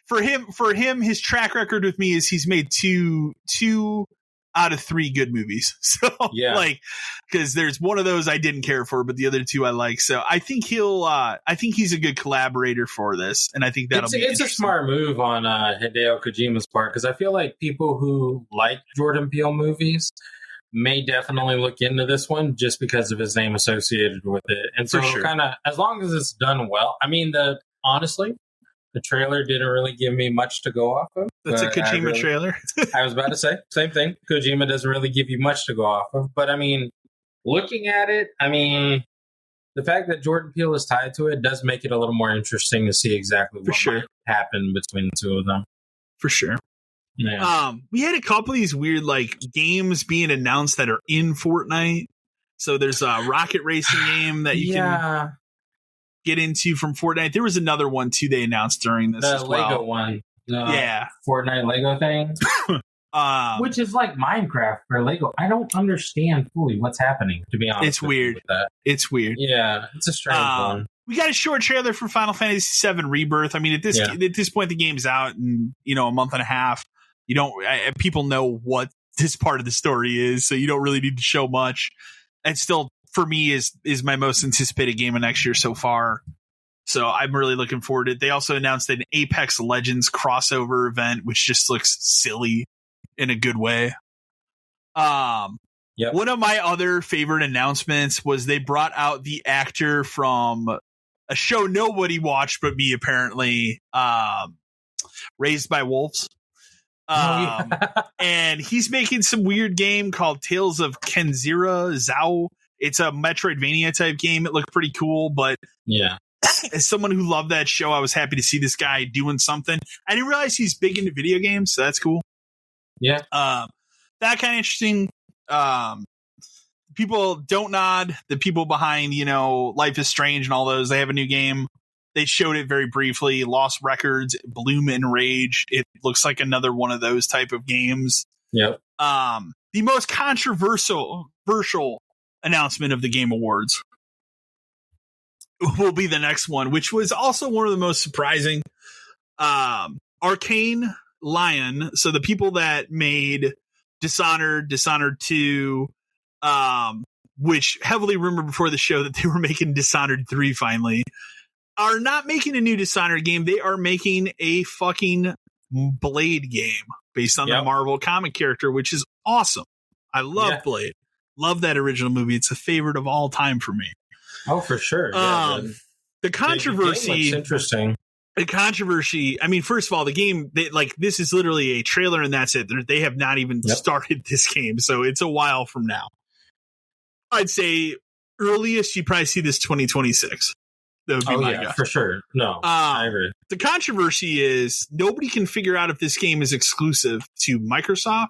for him, his track record with me is he's made two out of 3 good movies. So like, because there's one of those I didn't care for, but the other 2 I like. So I think he's a good collaborator for this, and I think it's a smart move on Hideo Kojima's part, because I feel like people who like Jordan Peele movies may definitely look into this one just because of his name associated with it. And so kind of, as long as it's done well, I mean, honestly, the trailer didn't really give me much to go off of. That's a Kojima trailer. I was about to say, same thing. Kojima doesn't really give you much to go off of. But I mean, looking at it, I mean, the fact that Jordan Peele is tied to it does make it a little more interesting to see exactly what might happen between the 2 of them. For sure. Yeah. We had a couple of these weird like games being announced that are in Fortnite. So there's a rocket racing game that you can get into from Fortnite. There was another one too they announced during this as well. Lego one. Yeah. Fortnite Lego thing. Which is like Minecraft for Lego. I don't understand fully what's happening, to be honest. It's weird. With that. It's weird. Yeah, it's a strange one. We got a short trailer for Final Fantasy VII Rebirth. I mean, at this point, the game's out in a month and a half. People know what this part of the story is, so you don't really need to show much. And still, for me, is my most anticipated game of next year so far. So I'm really looking forward to it. They also announced an Apex Legends crossover event, which just looks silly in a good way. One of my other favorite announcements was they brought out the actor from a show nobody watched but me, apparently, Raised by Wolves. And he's making some weird game called Tales of Kenzira Zhao. It's a Metroidvania type game. It looked pretty cool, but as someone who loved that show, I was happy to see this guy doing something. I didn't realize he's big into video games, so that's cool. Yeah. That kind of interesting. People don't nod. The people behind, Life is Strange and all those, they have a new game. They showed it very briefly. Lost Records, Bloom and Rage. It looks like another one of those type of games. Yep. The most controversial announcement of the Game Awards will be the next one, which was also one of the most surprising. Arcane Lion. So the people that made Dishonored 2, which heavily rumored before the show that they were making Dishonored 3 finally, are not making a new Dishonored game. They are making a fucking Blade game based on the Marvel comic character, which is awesome. I love Blade. Love that original movie. It's a favorite of all time for me. Oh, for sure. The controversy. The game looks interesting. The controversy. I mean, first of all, the game, this is literally a trailer and that's it. They have not even started this game. So it's a while from now. I'd say earliest you probably see this 2026. That would be my guess. For sure. No, I agree. The controversy is nobody can figure out if this game is exclusive to Microsoft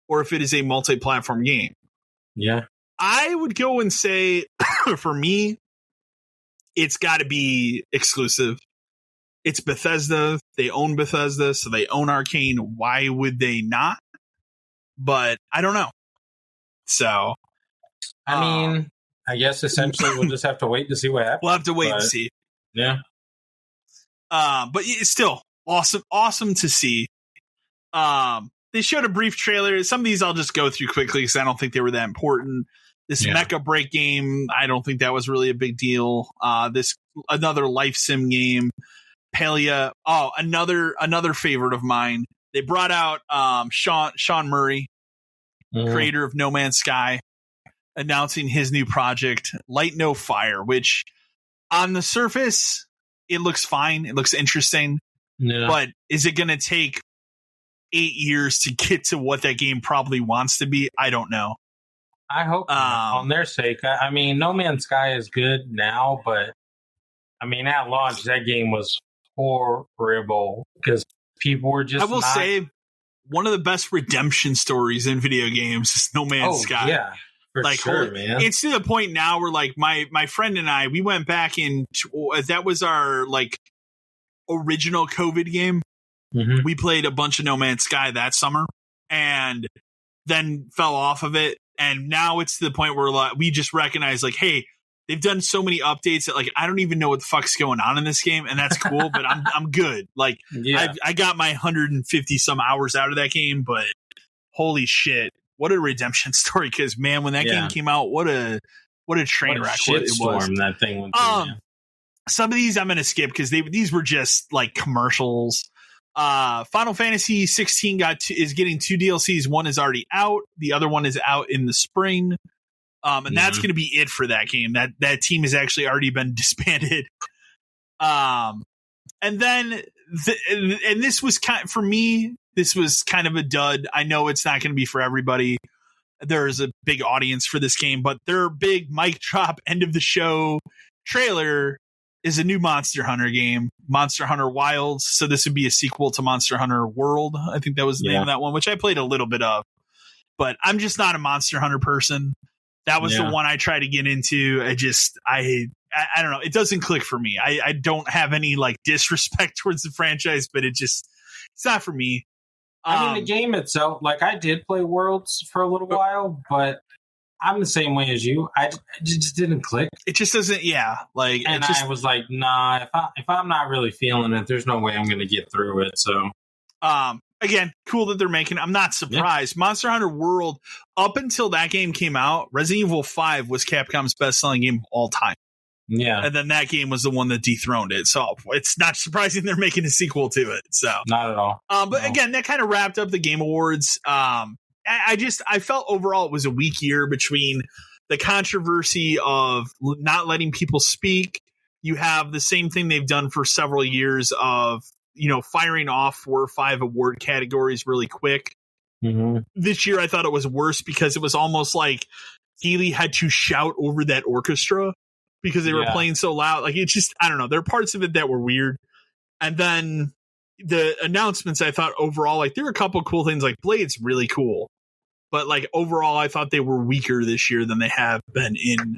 or if it is a multi-platform game. Yeah. I would go and say, for me, it's got to be exclusive. It's Bethesda. They own Bethesda, so they own Arcane. Why would they not? But I don't know. So, I mean, I guess essentially we'll just have to wait to see what happens. We'll have to wait and see. Yeah. But it's still awesome to see. They showed a brief trailer. Some of these I'll just go through quickly because I don't think they were that important. This Mecha Break game, I don't think that was really a big deal. Another life sim game, Palia. Oh, another favorite of mine. They brought out Sean Murray, creator of No Man's Sky, announcing his new project, Light No Fire, which on the surface it looks fine. It looks interesting, but is it going to take 8 years to get to what that game probably wants to be? I don't know. I hope on their sake. I mean, No Man's Sky is good now, but I mean, at launch, that game was horrible because people were just. I will say, one of the best redemption stories in video games is No Man's Sky. Yeah, for sure, man. It's to the point now where, like, my friend and I, we went back in. That was our original COVID game. Mm-hmm. We played a bunch of No Man's Sky that summer, and then fell off of it. And now it's to the point where we just recognize, hey, they've done so many updates that I don't even know what the fuck's going on in this game, and that's cool. But I'm good. I got my 150 some hours out of that game, but holy shit, what a redemption story. Because man, when that game came out, what a train wreck it was. That thing went through, some of these I'm going to skip because these were just like commercials. Final Fantasy 16 is getting 2 DLCs. One is already out. The other one is out in the spring. And that's going to be it for that game. That team has actually already been disbanded. And then, and this was for me, this was kind of a dud. I know it's not going to be for everybody. There's a big audience for this game, but their big mic drop end of the show trailer is a new Monster Hunter game, Monster Hunter Wilds. So this would be a sequel to Monster Hunter World. I think that was the name of that one, which I played a little bit of, but I'm just not a Monster Hunter person. That was the one I tried to get into. I don't know. It doesn't click for me. I don't have any like disrespect towards the franchise, but it's not for me. I mean, the game itself, like I did play Worlds for a little while, but I'm the same way as you. It just didn't click. It just doesn't. Yeah. Like, and I was like, nah, if I'm not really feeling it, there's no way I'm going to get through it. So, again, cool that they're making. I'm not surprised. Yeah. Monster Hunter World, up until that game came out, Resident Evil 5 was Capcom's best-selling game of all time. Yeah. And then that game was the one that dethroned it. So it's not surprising they're making a sequel to it. So not at all. But again, that kind of wrapped up the Game Awards. I felt overall it was a weak year between the controversy of not letting people speak. You have the same thing they've done for several years of, firing off 4 or 5 award categories really quick. Mm-hmm. This year, I thought it was worse because it was almost like Keighley had to shout over that orchestra because they were playing so loud. Like, it's just, I don't know. There are parts of it that were weird. And then the announcements, I thought overall, like, there were a couple cool things. Like, Blade's really cool. But, like, overall, I thought they were weaker this year than they have been in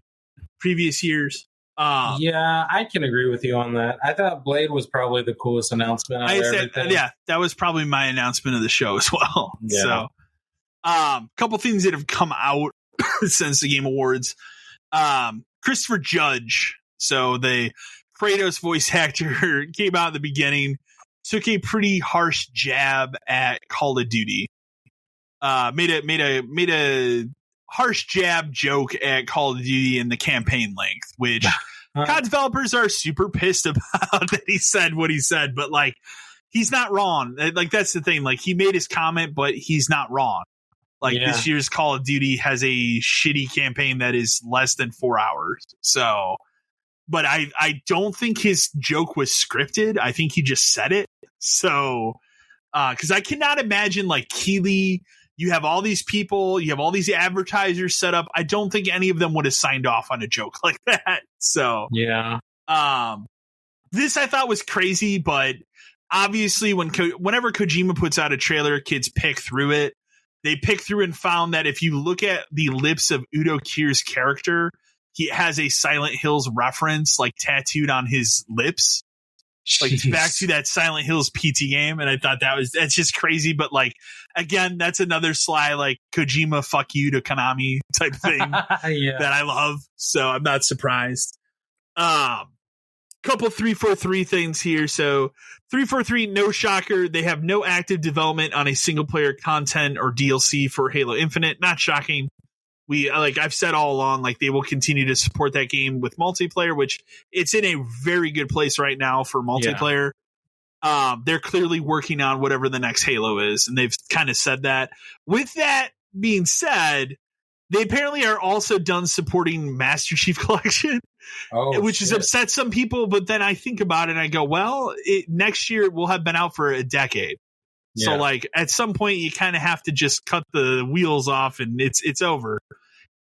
previous years. Yeah, I can agree with you on that. I thought Blade was probably the coolest announcement out of everything. Yeah, that was probably my announcement of the show as well. Yeah. So, couple things that have come out since the Game Awards. Christopher Judge, so the Kratos voice actor, came out at the beginning, took a pretty harsh jab at Call of Duty. Made a harsh jab joke at Call of Duty in the campaign length, which COD developers are super pissed about that he said what he said, but like, he's not wrong. Like, that's the thing. Like, he made his comment, but he's not wrong. Like, this year's Call of Duty has a shitty campaign that is less than 4 hours. So, but I don't think his joke was scripted. I think he just said it. So, because I cannot imagine, like, Keighley, you have all these people, you have all these advertisers set up. I don't think any of them would have signed off on a joke like that. So, yeah. This I thought was crazy, but obviously whenever Kojima puts out a trailer, kids pick through it. They picked through and found that if you look at the lips of Udo Kier's character, he has a Silent Hills reference like tattooed on his lips. Like, it's back to that Silent Hills PT game. And I thought that's just crazy. But like, again, that's another sly, like, Kojima fuck you to Konami type thing that I love. So I'm not surprised. Couple 343 things here. So 343, no shocker. They have no active development on a single player content or DLC for Halo Infinite. Not shocking. I've said all along, like, they will continue to support that game with multiplayer, which it's in a very good place right now for multiplayer. Yeah. They're clearly working on whatever the next Halo is, and they've kind of said that. With that being said, they apparently are also done supporting Master Chief Collection, which has upset some people. But then I think about it and I go, well, next year will have been out for a decade. Yeah. So, like, at some point you kind of have to just cut the wheels off and it's over.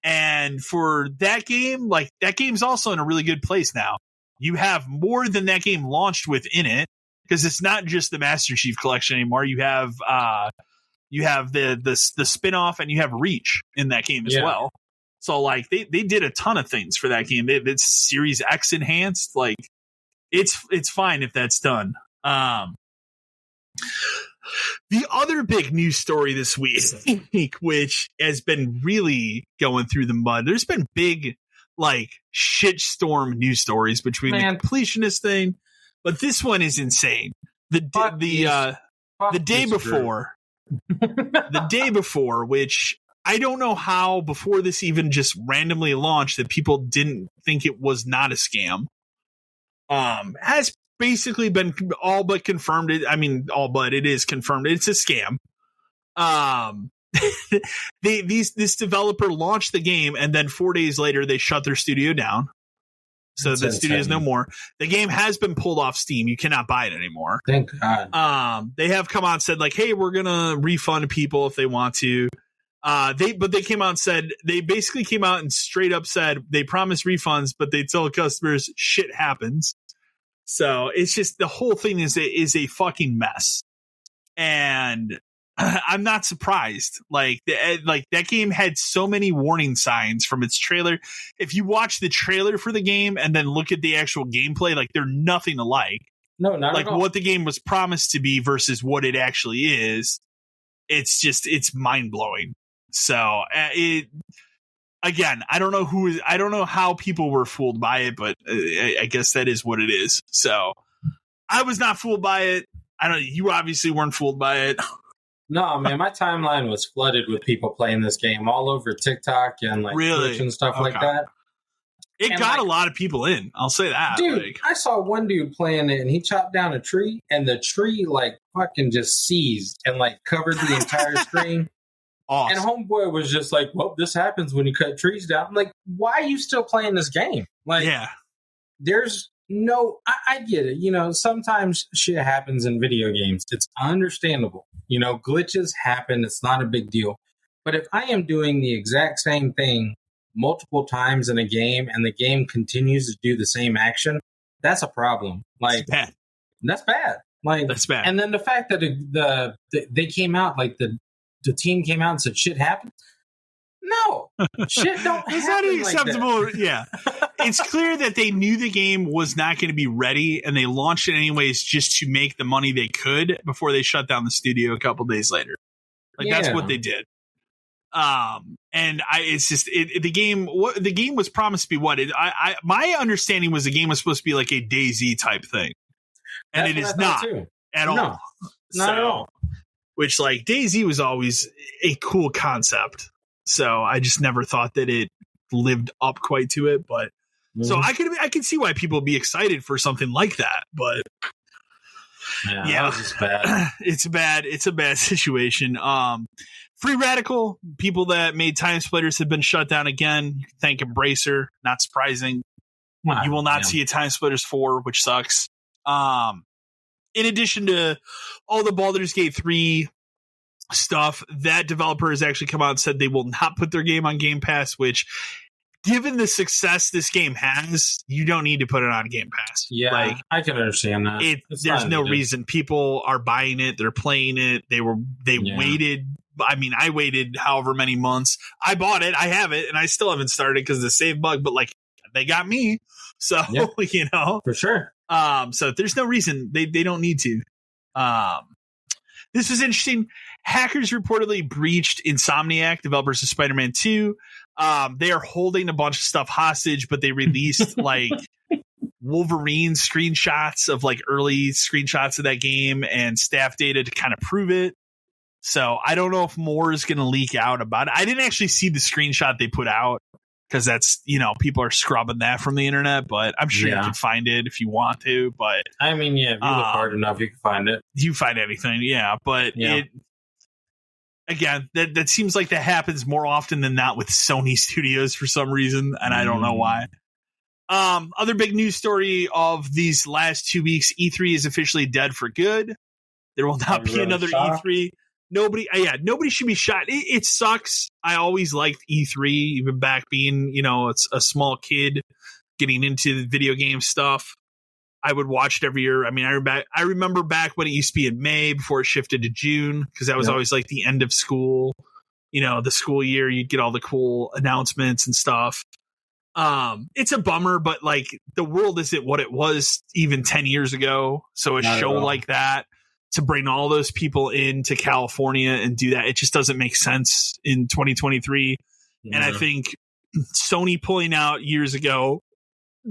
And for that game, like, that game's also in a really good place now. You have more than that game launched within it, because it's not just the Master Chief Collection anymore. You have the spin-off, and you have Reach in that game as well. So, like, they did a ton of things for that game. It's Series X enhanced. Like, it's fine if that's done. The other big news story this week, which has been really going through the mud, there's been big, like, shitstorm news stories between the completionist thing, but this one is insane. The day before, which I don't know how before this even just randomly launched that people didn't think it was not a scam. Has basically been all but confirmed. It is confirmed. It's a scam. This developer launched the game, and then 4 days later they shut their studio down. So the studio is no more. The game has been pulled off Steam. You cannot buy it anymore. Thank God. They have come out and said, like, hey, we're gonna refund people if they want to. They came out and said, they basically came out and straight up said they promise refunds, but they tell customers shit happens. So it's just, the whole thing is a fucking mess. And I'm not surprised. Like that game had so many warning signs from its trailer. If you watch the trailer for the game and then look at the actual gameplay, like they're nothing alike. No, not like at all. What the game was promised to be versus what it actually is. It's mind blowing. So again, I don't know how people were fooled by it, but I guess that is what it is. So I was not fooled by it. You obviously weren't fooled by it. No, man, my timeline was flooded with people playing this game all over TikTok and like Twitch and stuff like that. It got a lot of people in. I'll say that. Dude, I saw one dude playing it and he chopped down a tree and the tree like fucking just seized and like covered the entire screen. Awesome. And homeboy was just like, well, this happens when you cut trees down. I'm like, why are you still playing this game? Like, yeah, there's no, I get it. You know, sometimes shit happens in video games. It's understandable. You know, glitches happen. It's not a big deal. But if I am doing the exact same thing multiple times in a game and the game continues to do the same action, that's a problem. Like, that's bad. Like, that's bad. And then the fact that they came out, like the team came out and said shit happened. No, shit don't happen. It's not acceptable. Like that. Yeah. It's clear that they knew the game was not going to be ready and they launched it anyways just to make the money they could before they shut down the studio a couple days later. Like, that's what they did. And the game was promised to be what? My understanding was the game was supposed to be like a DayZ type thing. And it is not at all. No, not at all. Which, like, DayZ was always a cool concept. So I just never thought that it lived up quite to it. But so I can see why people would be excited for something like that. But yeah, it's bad. It's a bad situation. Free Radical, people that made Time Splitters have been shut down again. You can thank Embracer. Not surprising. Wow, you will not see a Time Splitters 4, which sucks. In addition to all the Baldur's Gate 3 stuff, that developer has actually come out and said they will not put their game on Game Pass, which, given the success this game has, you don't need to put it on Game Pass. Yeah, like, I can understand that. There's no reason. People are buying it. They're playing it. They waited. I mean, I waited however many months. I bought it. I have it, and I still haven't started because of the save bug, but like, they got me. So, you know. For sure. So there's no reason they don't need to. This was interesting. Hackers reportedly breached Insomniac, developers of Spider-Man 2. They are holding a bunch of stuff hostage, but they released like Wolverine screenshots of like early screenshots of that game and staff data to kind of prove it. So I don't know if more is going to leak out about it. I didn't actually see the screenshot they put out, because that's, you know, people are scrubbing that from the internet, but I'm sure you can find it if you want to. But I mean, if you look hard enough, you can find it. You find anything, but again, that seems like that happens more often than not with Sony Studios for some reason, and I don't know why. Other big news story of these last 2 weeks: E3 is officially dead for good. There will not be another E3. Nobody should be shot. It sucks. I always liked E3, even back being, you know, it's a small kid getting into the video game stuff. I would watch it every year. I mean, I remember back when it used to be in May before it shifted to June, because that was always like the end of school. You know, the school year, you'd get all the cool announcements and stuff. It's a bummer, but like, the world isn't what it was even 10 years ago. So a show like that, to bring all those people into California and do that, it just doesn't make sense in 2023. And I think Sony pulling out years ago,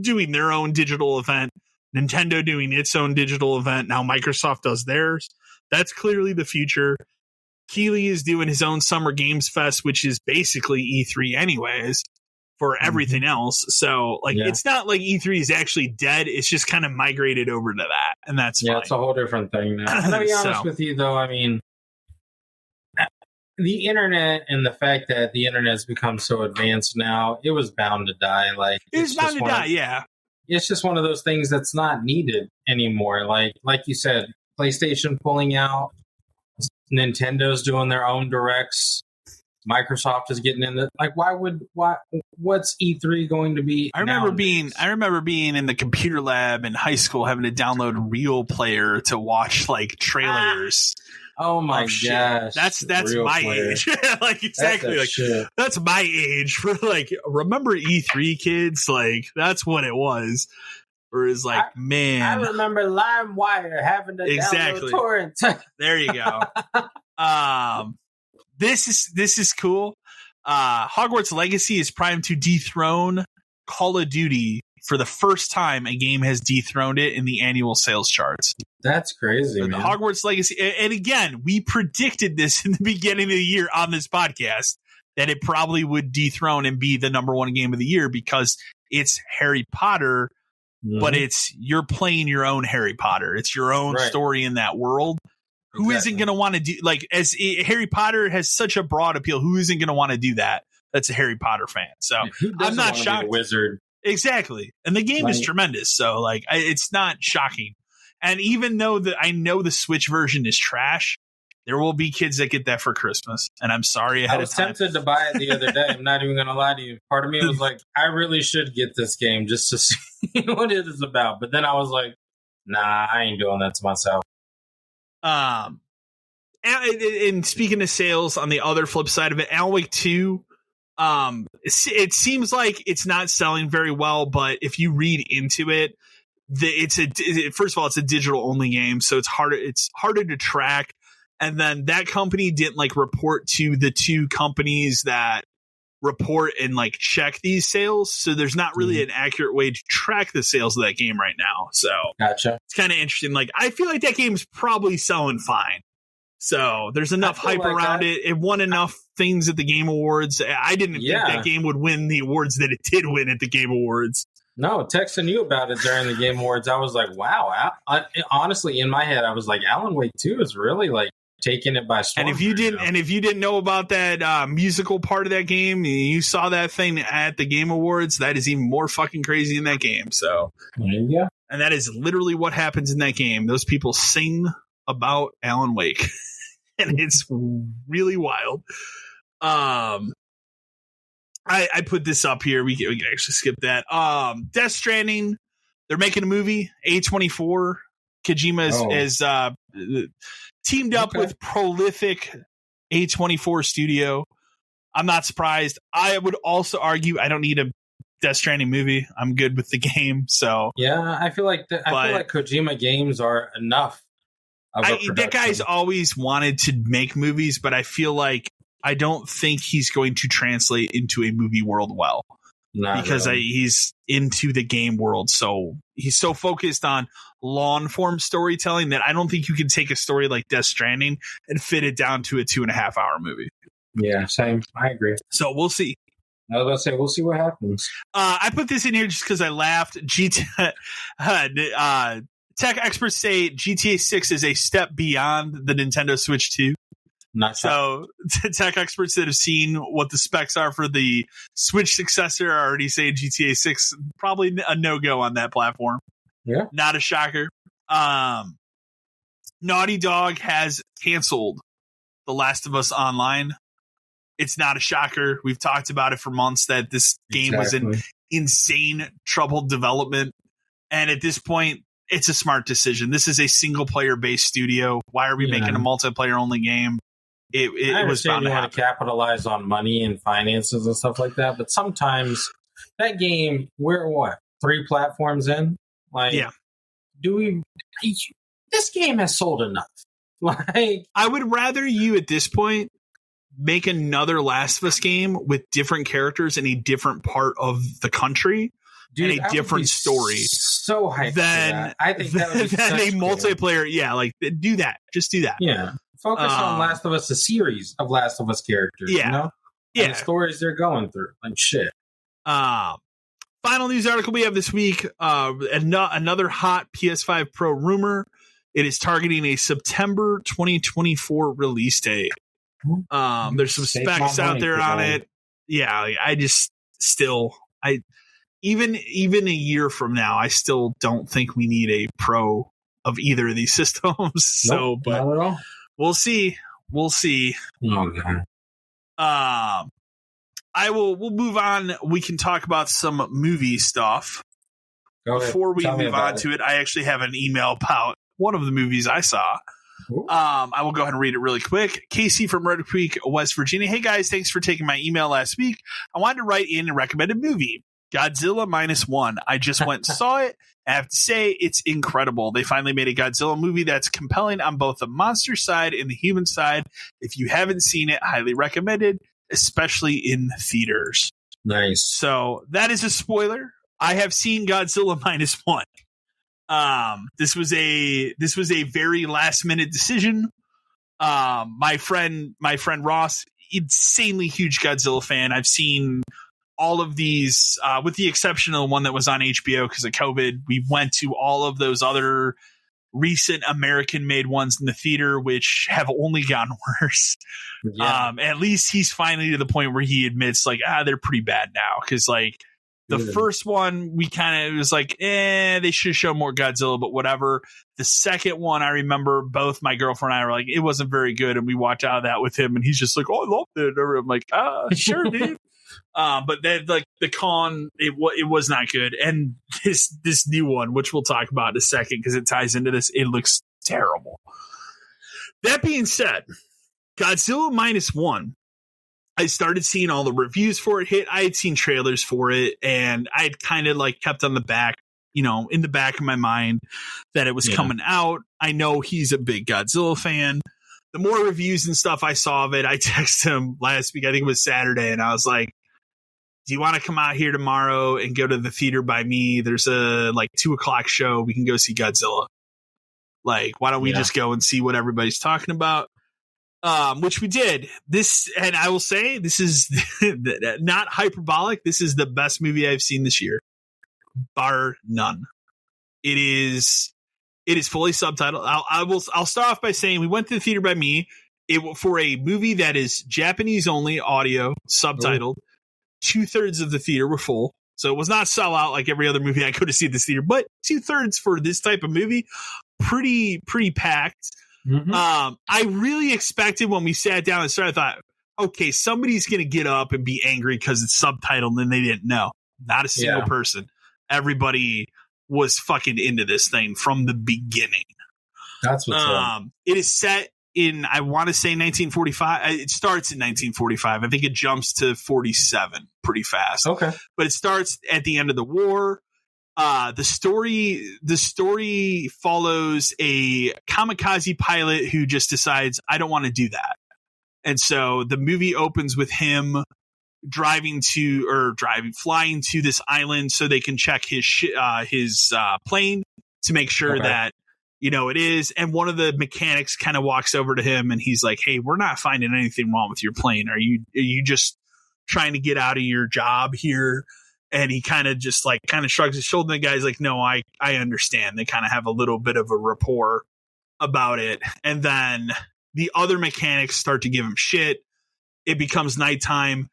doing their own digital event, Nintendo doing its own digital event, now Microsoft does theirs. That's clearly the future. Keighley is doing his own Summer Games Fest, which is basically E3 anyways for everything else. So like, it's not like E3 is actually dead. It's just kind of migrated over to that. And that's fine. It's a whole different thing now. And to be honest with you though, I mean, the internet and the fact that the internet has become so advanced now, it was bound to die. Like it's bound to die. Yeah. It's just one of those things that's not needed anymore. Like you said, PlayStation pulling out, Nintendo's doing their own directs, Microsoft is getting in the what's E3 going to be? I remember being in the computer lab in high school having to download Real Player to watch like trailers. Oh my gosh. That's my age. Like exactly that's my age for like remember E3 kids? Like that's what it was. Or is like, I remember LimeWire having to download torrents. There you go. This is cool. Hogwarts Legacy is primed to dethrone Call of Duty. For the first time, a game has dethroned it in the annual sales charts. That's crazy, man. Hogwarts Legacy. And again, we predicted this in the beginning of the year on this podcast, that it probably would dethrone and be the number one game of the year because it's Harry Potter, but you're playing your own Harry Potter. It's your own story in that world. Who isn't going to want to do, like, as Harry Potter has such a broad appeal, who isn't going to want to do that? That's a Harry Potter fan. So I'm not shocked. Be a wizard. Exactly. And the game is tremendous. So like, it's not shocking. And even though I know the Switch version is trash, there will be kids that get that for Christmas. And I'm sorry ahead of time. I was tempted to buy it the other day. I'm not even going to lie to you. Part of me was like, I really should get this game just to see what it is about. But then I was like, nah, I ain't doing that to myself. And speaking of sales, on the other flip side of it, Alan Wake 2, it seems like it's not selling very well, but if you read into it, first of all, it's a digital only game, so it's harder to track. And then that company didn't like report to the two companies that report and like check these sales, so there's not really an accurate way to track the sales of that game right now. So gotcha. It's kind of interesting. Like, I feel like that game's probably selling fine. So there's enough hype around it. It won enough things at the Game Awards. I didn't think that game would win the awards that it did win at the Game Awards. No, texting you about it during the Game Awards, I was like, wow. Honestly, in my head, I was like, Alan Wake 2 is really like taking it by storm. And if you didn't know about that musical part of that game, and you saw that thing at the Game Awards, that is even more fucking crazy in that game. So there you go. And that is literally what happens in that game. Those people sing about Alan Wake. And it's really wild. I put this up here. We can actually skip that. Death Stranding. They're making a movie. A24. Kojima is teamed up with prolific A24 studio. I'm not surprised. I would also argue I don't need a Death Stranding movie. I'm good with the game. So yeah, I feel like Kojima games are enough. That guy's always wanted to make movies, but I feel like I don't think he's going to translate into a movie world well. Because he's into the game world. So he's so focused on long form storytelling that I don't think you can take a story like Death Stranding and fit it down to a 2.5 hour movie. Yeah, same. I agree. So we'll see. I was about to say, we'll see what happens. I put this in here just because I laughed. Tech experts say GTA 6 is a step beyond the Nintendo Switch 2. Tech experts that have seen what the specs are for the Switch successor are already saying GTA 6 probably a no-go on that platform. Yeah. Not a shocker. Naughty Dog has canceled The Last of Us Online. It's not a shocker. We've talked about it for months that this game was in insane troubled development. And at this point, it's a smart decision. This is a single-player based studio. Why are we making a multiplayer-only game? It was bound to happen. To capitalize on money and finances and stuff like that, but sometimes that game, we're 3 platforms in? Like, this game has sold enough. Like, I would rather you at this point make another Last of Us game with different characters in a different part of the country. Dude, and a different story. So hyped. I think that would be a multiplayer. Yeah, like do that. Just do that. Yeah. focus on Last of Us, a series of Last of Us characters, you know? And the stories they're going through, like shit. Final news article we have this week, another hot PS5 Pro rumor. It is targeting a September 2024 release date. There's some specs out there on it. Yeah, I just still, even a year from now, I still don't think we need a Pro of either of these systems. So, but not at all. We'll see. Okay. We'll move on. We can talk about some movie stuff. Before we move on to it, I actually have an email about one of the movies I saw. I will go ahead and read it really quick. Casey from Red Creek, West Virginia. Hey guys, thanks for taking my email last week. I wanted to write in and recommend a movie, Godzilla -1. I just went and saw it. I have to say, it's incredible. They finally made a Godzilla movie that's compelling on both the monster side and the human side. If you haven't seen it, highly recommended, especially in theaters. Nice. So that is a spoiler. I have seen Godzilla -1. This was a very last minute decision. My friend Ross, insanely huge Godzilla fan. I've seen all of these, with the exception of the one that was on HBO because of COVID. We went to all of those other recent American-made ones in the theater, which have only gotten worse. Yeah. At least he's finally to the point where he admits, like, they're pretty bad now. Because, like, the first one, we kind of was like, they should show more Godzilla, but whatever. The second one, I remember both my girlfriend and I were like, it wasn't very good, and we walked out of that with him, and he's just like, oh, I loved it. I'm like, sure, dude. But then, like, the con, it was not good. And this new one, which we'll talk about in a second because it ties into this, it looks terrible. That being said, Godzilla -1, I started seeing all the reviews for it hit. I had seen trailers for it, and I had kind of like kept on the back, in the back of my mind that it was coming out. I know he's a big Godzilla fan. The more reviews and stuff I saw of it, I texted him last week, I think it was Saturday, and I was like, do you want to come out here tomorrow and go to the theater by me? There's a 2:00 show. We can go see Godzilla. Like, why don't we just go and see what everybody's talking about? Which we did. This, and I will say, this is not hyperbolic. This is the best movie I've seen this year, bar none. It is fully subtitled. I'll start off by saying we went to the theater by me. For a movie that is Japanese only, audio subtitled. 2/3 of the theater were full, so it was not sell out like every other movie I could have seen at this theater. But 2/3 for this type of movie, pretty packed. Mm-hmm. I really expected when we sat down and started, I thought, okay, somebody's going to get up and be angry because it's subtitled and they didn't know. Not a single person. Everybody was fucking into this thing from the beginning. That's what's up. It is set in, I want to say 1945. It starts in 1945. I think it jumps to 47 pretty fast. Okay. But it starts at the end of the war. The story follows a kamikaze pilot who just decides, I don't want to do that. And so the movie opens with him flying to this island so they can check his plane to make sure that, it is. And one of the mechanics kind of walks over to him and he's like, hey, we're not finding anything wrong with your plane. Are you just trying to get out of your job here? And he kind of shrugs his shoulder. And the guy's like, no, I understand. They kind of have a little bit of a rapport about it. And then the other mechanics start to give him shit. It becomes nighttime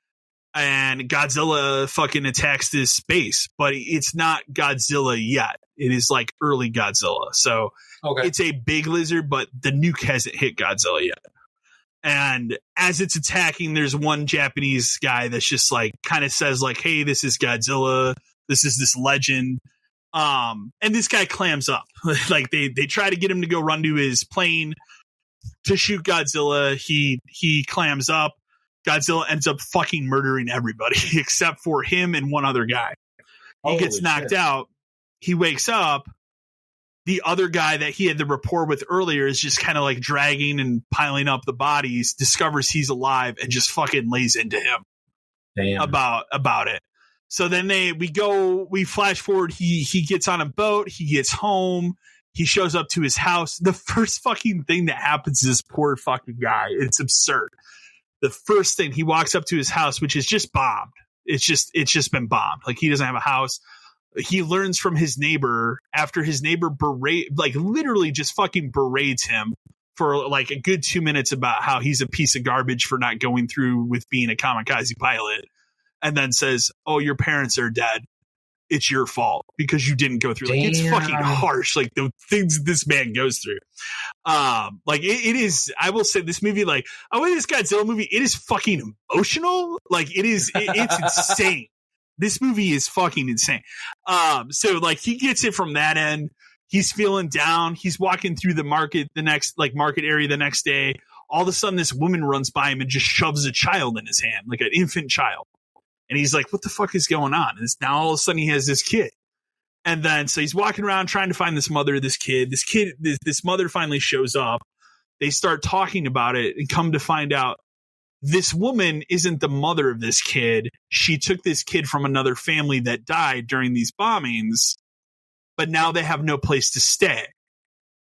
and Godzilla fucking attacks this base, but it's not Godzilla yet. It is like early Godzilla. So it's a big lizard, but the nuke hasn't hit Godzilla yet. And as it's attacking, there's one Japanese guy that's just like kind of says like, hey, this is Godzilla. This is this legend. And this guy clams up. Like they try to get him to go run to his plane to shoot Godzilla. He clams up. Godzilla ends up fucking murdering everybody except for him and one other guy. He gets knocked out. He wakes up. The other guy that he had the rapport with earlier is just kind of like dragging and piling up the bodies, discovers he's alive and just fucking lays into him. Damn. About it. So then we flash forward. He gets on a boat. He gets home. He shows up to his house. The first fucking thing that happens to this poor fucking guy, it's absurd. The first thing, he walks up to his house, which is just bombed. It's just been bombed. Like, he doesn't have a house. He learns from his neighbor after his neighbor literally just fucking berates him for like a good 2 minutes about how he's a piece of garbage for not going through with being a kamikaze pilot. And then says, "Oh, your parents are dead. It's your fault because you didn't go through." Like, it's fucking harsh. Like, the things this man goes through. Like, it is, I will say, this movie, like, this Godzilla movie, it is fucking emotional. Like, it's insane. This movie is fucking insane. So like, he gets it from that end. He's feeling down. He's walking through the market area the next day. All of a sudden, this woman runs by him and just shoves a child in his hand, like an infant child. And he's like, what the fuck is going on? And now all of a sudden he has this kid. And then, so he's walking around trying to find this mother, this mother finally shows up. They start talking about it and come to find out this woman isn't the mother of this kid. She took this kid from another family that died during these bombings, but now they have no place to stay.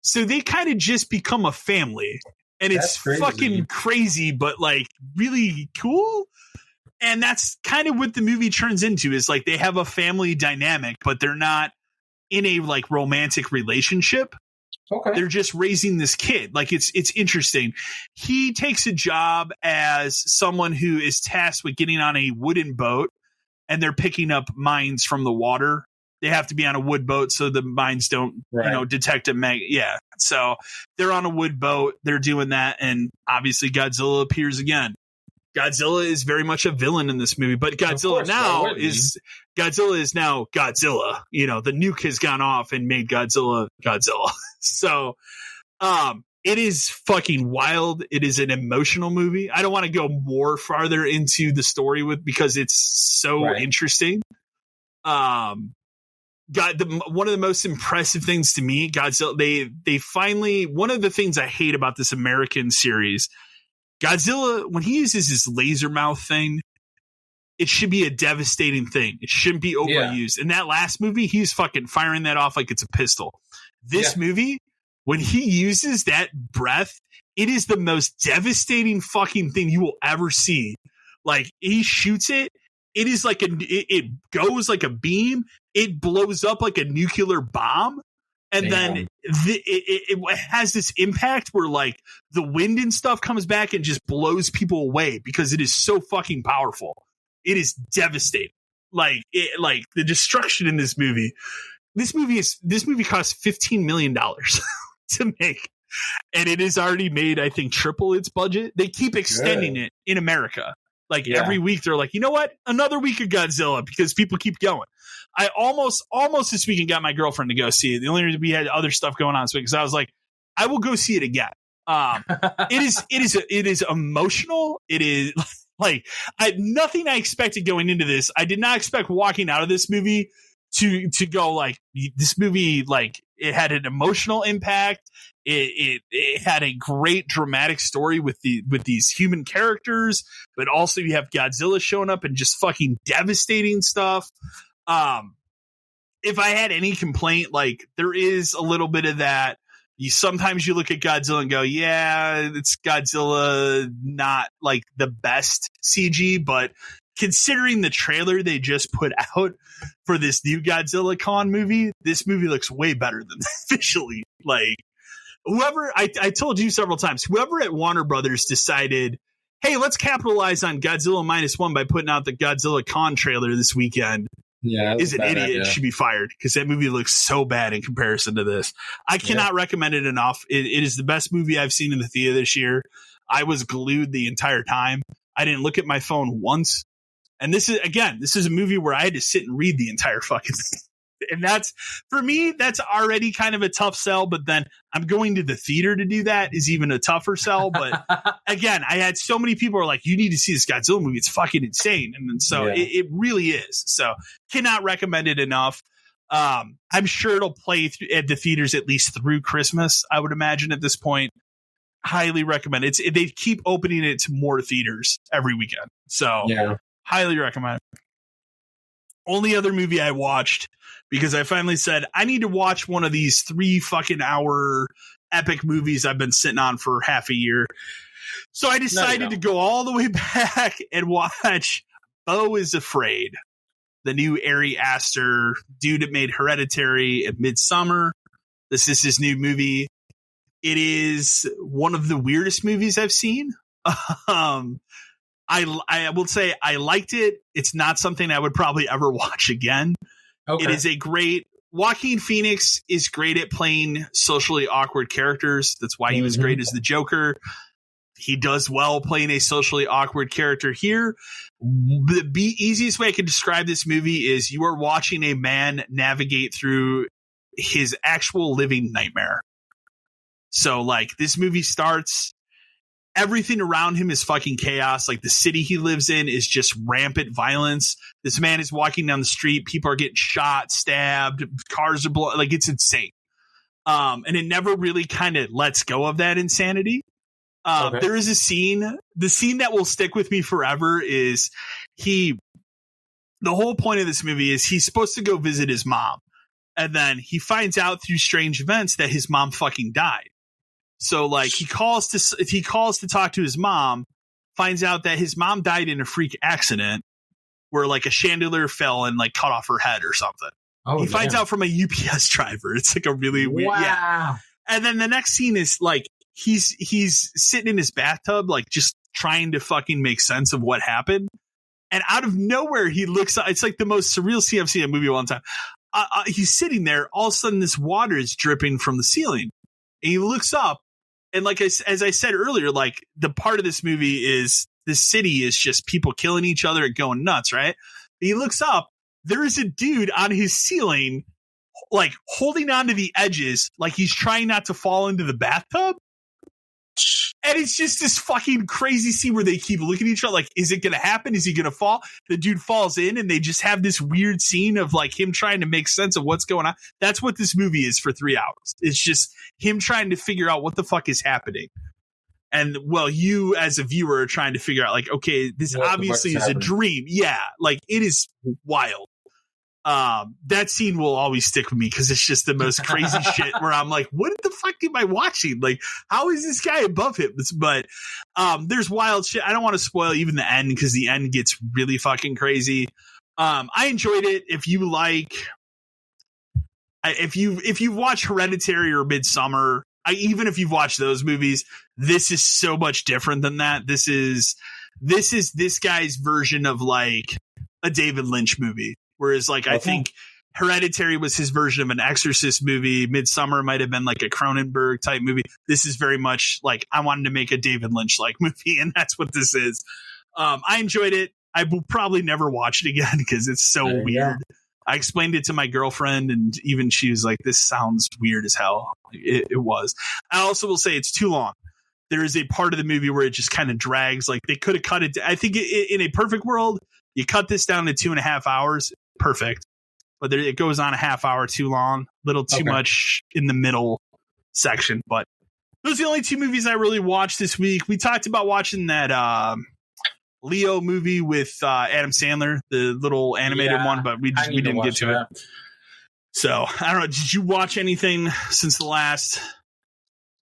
So they kind of just become a family. And it's fucking crazy, but like really cool. And that's kind of what the movie turns into, is like they have a family dynamic, but they're not in a like romantic relationship. Okay. They're just raising this kid. Like, it's interesting. He takes a job as someone who is tasked with getting on a wooden boat, and they're picking up mines from the water. They have to be on a wood boat so the mines don't, detect a Yeah. So they're on a wood boat. They're doing that. And obviously Godzilla appears again. Godzilla is very much a villain in this movie, but Godzilla is now Godzilla. You know, the nuke has gone off and made Godzilla. So, it is fucking wild. It is an emotional movie. I don't want to go more farther into the story because it's so interesting. One of the most impressive things to me, Godzilla, they finally, one of the things I hate about this American series, Godzilla, when he uses his laser mouth thing, it should be a devastating thing. It shouldn't be overused. In that last movie, he's fucking firing that off like it's a pistol. This movie, when he uses that breath, it is the most devastating fucking thing you will ever see. Like, he shoots it. It is like it goes like a beam. It blows up like a nuclear bomb. And then it has this impact where like the wind and stuff comes back and just blows people away because it is so fucking powerful. It is devastating. Like the destruction in this movie. This movie cost $15 million to make, and it has already made, I think, triple its budget. They keep extending it in America. Like every week they're like, you know what? Another week of Godzilla, because people keep going. I almost this weekend got my girlfriend to go see it. The only reason we had other stuff going on this week, because I was like, I will go see it again. It is emotional. It is like nothing I expected going into this. I did not expect walking out of this movie to go like, this movie, like, it had an emotional impact. It had a great dramatic story with these human characters, but also you have Godzilla showing up and just fucking devastating stuff. If I had any complaint, like, there is a little bit of that. Sometimes you look at Godzilla and go, yeah, it's Godzilla, not like the best CG, but considering the trailer they just put out for this new Godzilla Con movie, this movie looks way better than visually. Like, whoever, I told you several times, whoever at Warner Brothers decided, hey, let's capitalize on Godzilla -1 by putting out the Godzilla Con trailer this weekend, is an idiot. Idea. Should be fired, because that movie looks so bad in comparison to this. I cannot recommend it enough. It is the best movie I've seen in the theater this year. I was glued the entire time. I didn't look at my phone once. And this is a movie where I had to sit and read the entire fucking thing. And that's, for me, that's already kind of a tough sell. But then I'm going to the theater to do that is even a tougher sell. But again, I had so many people who are like, you need to see this Godzilla movie. It's fucking insane. And so it really is. So cannot recommend it enough. I'm sure it'll play at the theaters at least through Christmas, I would imagine at this point. Highly recommend it. They keep opening it to more theaters every weekend. So highly recommend it. only other movie I watched because I finally said, I need to watch one of these 3 fucking hour epic movies I've been sitting on for half a year. So I decided to go all the way back and watch Beau is Afraid, the new Ari Aster dude that made Hereditary and Midsommar. This is his new movie. It is one of the weirdest movies I've seen. I will say I liked it. It's not something I would probably ever watch again. Okay. It is a great... Joaquin Phoenix is great at playing socially awkward characters. That's why he was great as the Joker. He does well playing a socially awkward character here. The easiest way I can describe this movie is you are watching a man navigate through his actual living nightmare. So, like, this movie starts, everything around him is fucking chaos. Like, the city he lives in is just rampant violence. This man is walking down the street. People are getting shot, stabbed, cars are blowing. Like, it's insane. And it never really kind of lets go of that insanity. Okay. There is a scene. The scene that will stick with me forever is the whole point of this movie is he's supposed to go visit his mom. And then he finds out through strange events that his mom fucking died. So, like, he calls to talk to his mom, finds out that his mom died in a freak accident where, like, a chandelier fell and, like, cut off her head or something. He finds out from a UPS driver. It's like a really weird. Wow. Yeah. And then the next scene is, like, he's sitting in his bathtub, like, just trying to fucking make sense of what happened. And out of nowhere, he looks up. It's like the most surreal scene I've seen in a movie in a long time. He's sitting there. All of a sudden, this water is dripping from the ceiling. And he looks up. And like as I said earlier, like the part of this movie is the city is just people killing each other and going nuts, right? He looks up. There is a dude on his ceiling, like holding onto the edges, like he's trying not to fall into the bathtub. And it's just this fucking crazy scene where they keep looking at each other like, is it going to happen? Is he going to fall? The dude falls in and they just have this weird scene of like him trying to make sense of what's going on. That's what this movie is for 3 hours. It's just him trying to figure out what the fuck is happening. And well, you as a viewer are trying to figure out like, okay, this obviously is a dream. Yeah. Like it is wild. That scene will always stick with me because it's just the most crazy shit where I'm like, what the fuck am I watching? Like, how is this guy above him? But there's wild shit. I don't want to spoil even the end because the end gets really fucking crazy. I enjoyed it. If you like, if you watch Hereditary or Midsommar, even if you've watched those movies, this is so much different than that. This is this guy's version of like a David Lynch movie. Whereas, like, I think Hereditary was his version of an Exorcist movie. Midsommar might have been like a Cronenberg type movie. This is very much like I wanted to make a David Lynch like movie, and that's what this is. I enjoyed it. I will probably never watch it again because it's so weird. I explained it to my girlfriend, and even she was like, "This sounds weird as hell." It was. I also will say it's too long. There is a part of the movie where it just kind of drags. Like they could have cut it. I think in a perfect world, you cut this down to 2.5 hours. Perfect. But it goes on a half hour too long, little too much in the middle section. But those are the only 2 movies I really watched this week. We talked about watching that Leo movie with Adam Sandler, the little animated one, but we didn't get to it. So I don't know. Did you watch anything since the last?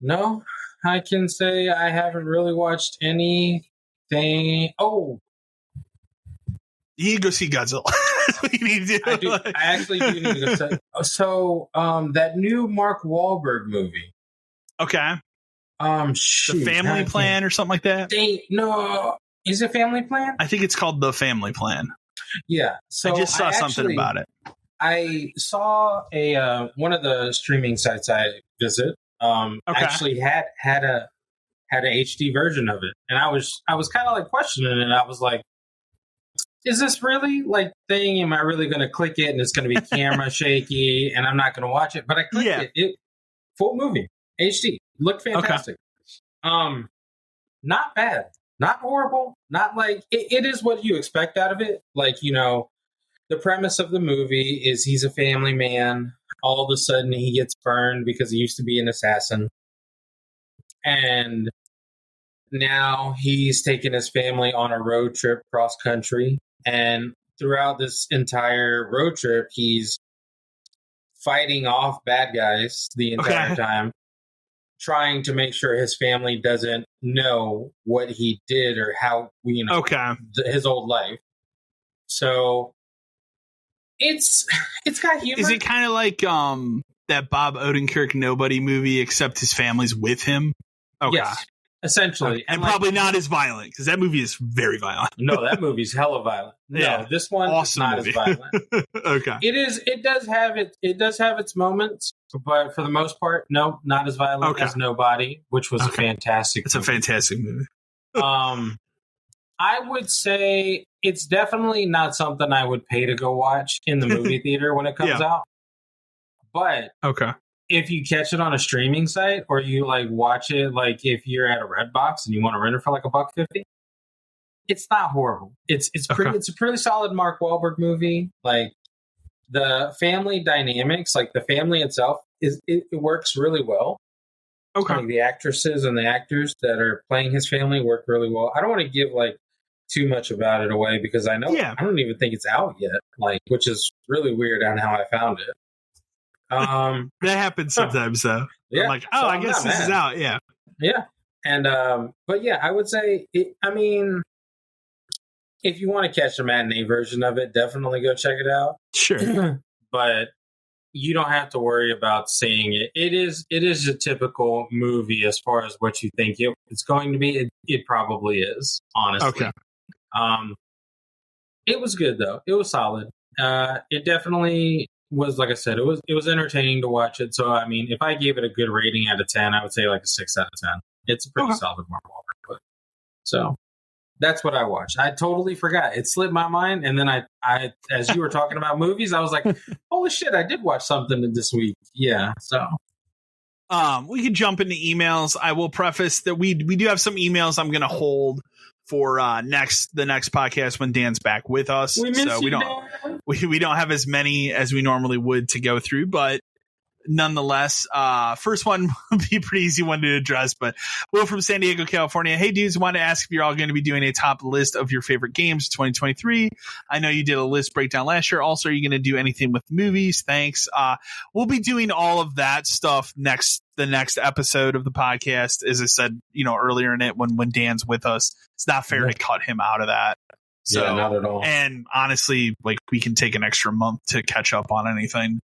No, I can say I haven't really watched anything. Oh, you need to go see Godzilla. That's what you need to do. I actually do need to go see. So, that new Mark Wahlberg movie. Okay. Shoot, The Family Plan or something like that? No. Is it Family Plan? I think it's called The Family Plan. Yeah. So I just saw something about it. I saw one of the streaming sites I visit actually had a HD version of it. And I was kind of like questioning it. I was like, is this really like thing? Am I really going to click it and it's going to be camera shaky and I'm not going to watch it? But I clicked it. Full movie, HD, looked fantastic. Okay. Not bad, not horrible, not like it is what you expect out of it. Like, you know, the premise of the movie is he's a family man. All of a sudden he gets burned because he used to be an assassin. And now he's taking his family on a road trip cross country. And throughout this entire road trip, he's fighting off bad guys the entire time, trying to make sure his family doesn't know what he did or how, his old life. So it's got humor. Is it kind of like that Bob Odenkirk Nobody movie, except his family's with him? Okay. Yes, essentially. And probably not as violent, because that movie is very violent. No, that movie's hella violent. No, this one is not as violent. Okay. It does have its moments, but for the most part, no, not as violent as Nobody, which was a fantastic movie. A fantastic movie. I would say it's definitely not something I would pay to go watch in the movie theater when it comes out. But if you catch it on a streaming site, or you like watch it, like if you're at a Redbox and you want to rent it for like $1.50, it's not horrible. It's a pretty solid Mark Wahlberg movie. Like the family dynamics, like the family itself, it works really well. Like the actresses and the actors that are playing his family work really well. I don't want to give like too much about it away, because I know I don't even think it's out yet. Like, which is really weird on how I found it. That happens sometimes, though. Yeah, I'm like, I guess this is out. Yeah. And but yeah, I would say if you want to catch a matinee version of it, definitely go check it out. Sure. But you don't have to worry about seeing it. It is a typical movie as far as what you think it's going to be. It probably is, honestly. It was good though. It was solid. It definitely was, like I said, it was entertaining to watch it. So I mean, if I gave it a good rating out of 10, I would say like a 6 out of 10. It's a pretty solid Mark Wahlberg. So that's what I watched. I totally forgot. It slipped my mind, and then I as you were talking about movies, I was like, holy shit, I did watch something this week. Yeah. So we could jump into emails. I will preface that we do have some emails I'm gonna hold for the next podcast when Dan's back with us. We don't have as many as we normally would to go through, but nonetheless, first one will be a pretty easy one to address, but Will from San Diego, California. Hey dudes, want to ask if you're all going to be doing a top list of your favorite games 2023. I know you did a list breakdown last year. Also, are you going to do anything with movies? Thanks. We'll be doing all of that stuff the next episode of the podcast. As I said, earlier in it, when Dan's with us, it's not fair to cut him out of that. So, not at all. And honestly, like, we can take an extra month to catch up on anything.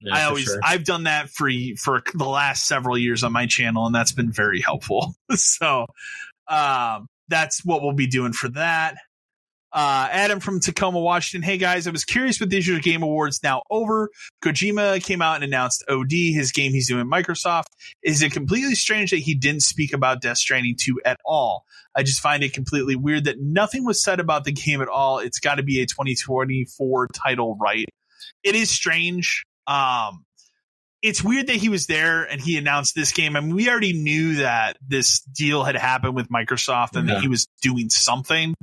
Yeah, I've done that for the last several years on my channel, and that's been very helpful. So that's what we'll be doing for that. Adam from Tacoma, Washington. Hey guys, I was curious with Digital Game Awards now over. Kojima came out and announced OD, his game he's doing at Microsoft. Is it completely strange that he didn't speak about Death Stranding 2 at all? I just find it completely weird that nothing was said about the game at all. It's got to be a 2024 title, right? It is strange. It's weird that he was there and he announced this game. I mean, we already knew that this deal had happened with Microsoft and that he was doing something,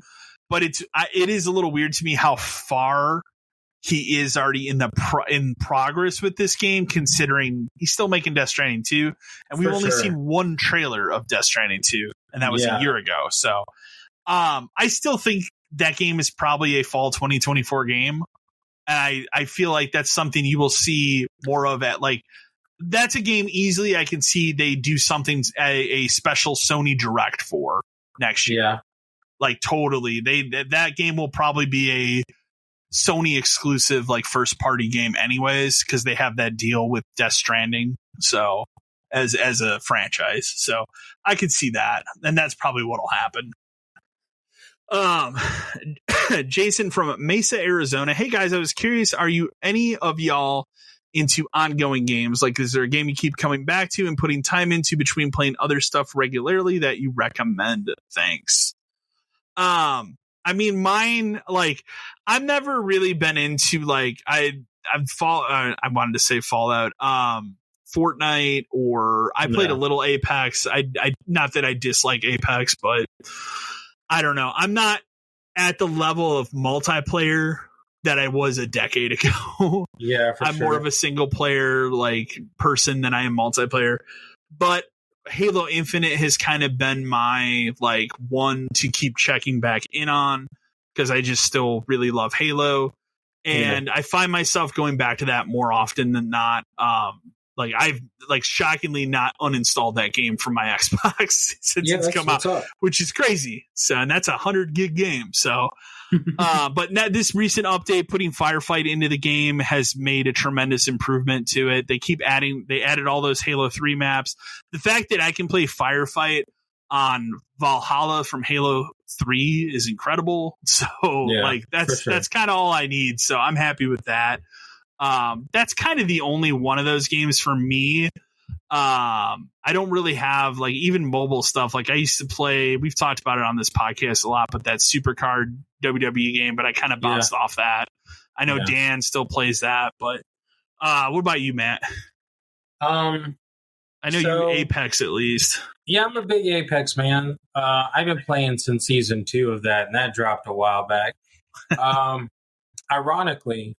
but it is a little weird to me how far he is already in progress with this game, considering he's still making Death Stranding 2, and we've only seen one trailer of Death Stranding 2, and that was a year ago. So, I still think that game is probably a fall 2024 game. And I feel like that's something you will see more of that's a game easily I can see they do something, a special Sony Direct for next year. Yeah. Like totally. That game will probably be a Sony exclusive, like first party game anyways, because they have that deal with Death Stranding. So as a franchise. So I could see that. And that's probably what'll happen. Jason from Mesa, Arizona. Hey guys, I was curious, are you any of y'all into ongoing games? Like, is there a game you keep coming back to and putting time into between playing other stuff regularly that you recommend? Thanks. I mean, mine, like, I've never really been into I wanted to say Fallout, Fortnite, or I played a little Apex. I not that I dislike Apex, but I don't know. I'm not at the level of multiplayer that I was a decade ago. Yeah, I'm more of a single player person than I am multiplayer. But Halo Infinite has kind of been my one to keep checking back in on. because I just still really love Halo. And I find myself going back to that more often than not. Like I've shockingly not uninstalled that game from my Xbox since it's come out, which is crazy. So, and that's 100 gig game. So, but now this recent update putting Firefight into the game has made a tremendous improvement to it. They added all those Halo 3 maps. The fact that I can play Firefight on Valhalla from Halo 3 is incredible. So that's kind of all I need. So I'm happy with that. That's kind of the only one of those games for me. I don't really have like even mobile stuff. Like I used to play, we've talked about it on this podcast a lot, but that Supercard WWE game, but I kind of bounced off that. I know Dan still plays that, but what about you, Matt? I know you Apex at least. Yeah, I'm a big Apex man. I've been playing since season 2 of that, and that dropped a while back. Ironically,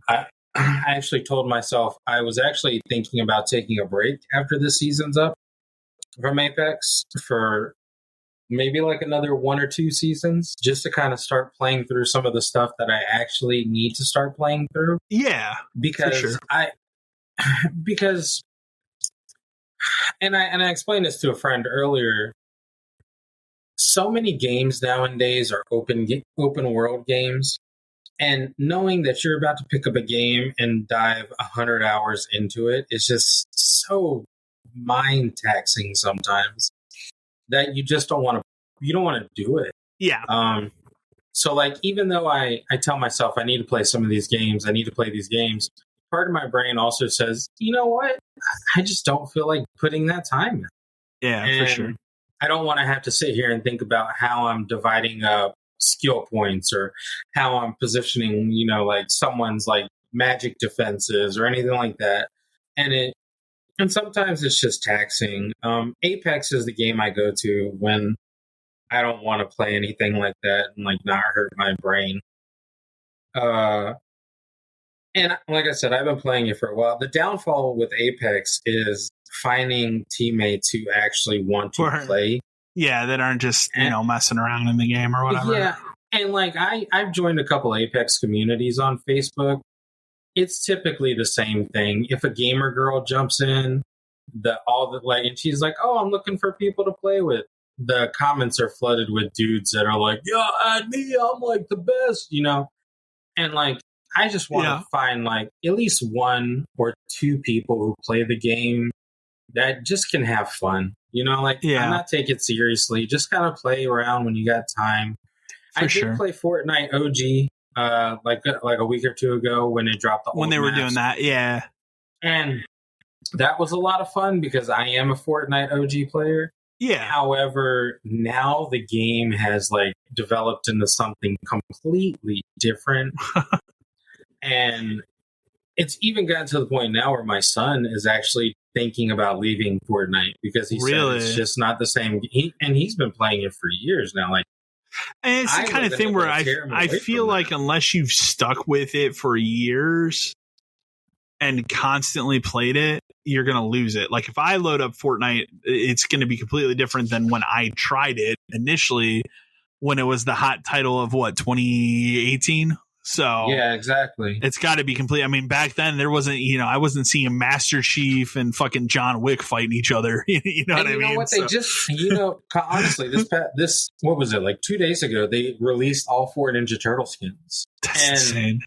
I actually told myself I was actually thinking about taking a break after this season's up from Apex for maybe like another 1 or 2 seasons, just to kind of start playing through some of the stuff that I actually need to start playing through. Yeah, because And I explained this to a friend earlier. So many games nowadays are open world games, and knowing that you're about to pick up a game and dive 100 hours into it is just so mind taxing sometimes that you just don't want to do it. Yeah. So like, even though I tell myself I need to play some of these games, I need to play these games, part of my brain also says, you know what? I just don't feel like putting that time in. Yeah, for sure. I don't want to have to sit here and think about how I'm dividing up skill points or how I'm positioning, like someone's like magic defenses or anything like that. And sometimes it's just taxing. Apex is the game I go to when I don't want to play anything like that and like not hurt my brain. And like I said, I've been playing it for a while. The downfall with Apex is finding teammates who actually want to play. Yeah, that aren't just, messing around in the game or whatever. Yeah, and like I've joined a couple Apex communities on Facebook. It's typically the same thing. If a gamer girl jumps in, and she's like, "Oh, I'm looking for people to play with." The comments are flooded with dudes that are like, "Yeah, add me. I'm like the best," and like. I just want to find like at least 1 or 2 people who play the game that just can have fun. I'm not take it seriously. Just kind of play around when you got time. I did play Fortnite OG like a week or 2 ago when it dropped when they were doing that. Yeah, and that was a lot of fun because I am a Fortnite OG player. Yeah. However, now the game has like developed into something completely different. And it's even gotten to the point now where my son is actually thinking about leaving Fortnite because he said it's just not the same. He's been playing it for years now. Like, and it's the kind of thing where I feel like unless you've stuck with it for years and constantly played it, you're going to lose it. Like if I load up Fortnite, it's going to be completely different than when I tried it initially when it was the hot title of 2018. So yeah, exactly. It's got to be complete. I mean, back then there wasn't, I wasn't seeing Master Chief and fucking John Wick fighting each other. You know what I mean? You know what? They just, honestly, this what was it? Like 2 days ago, they released all 4 Ninja Turtle skins. That's insane.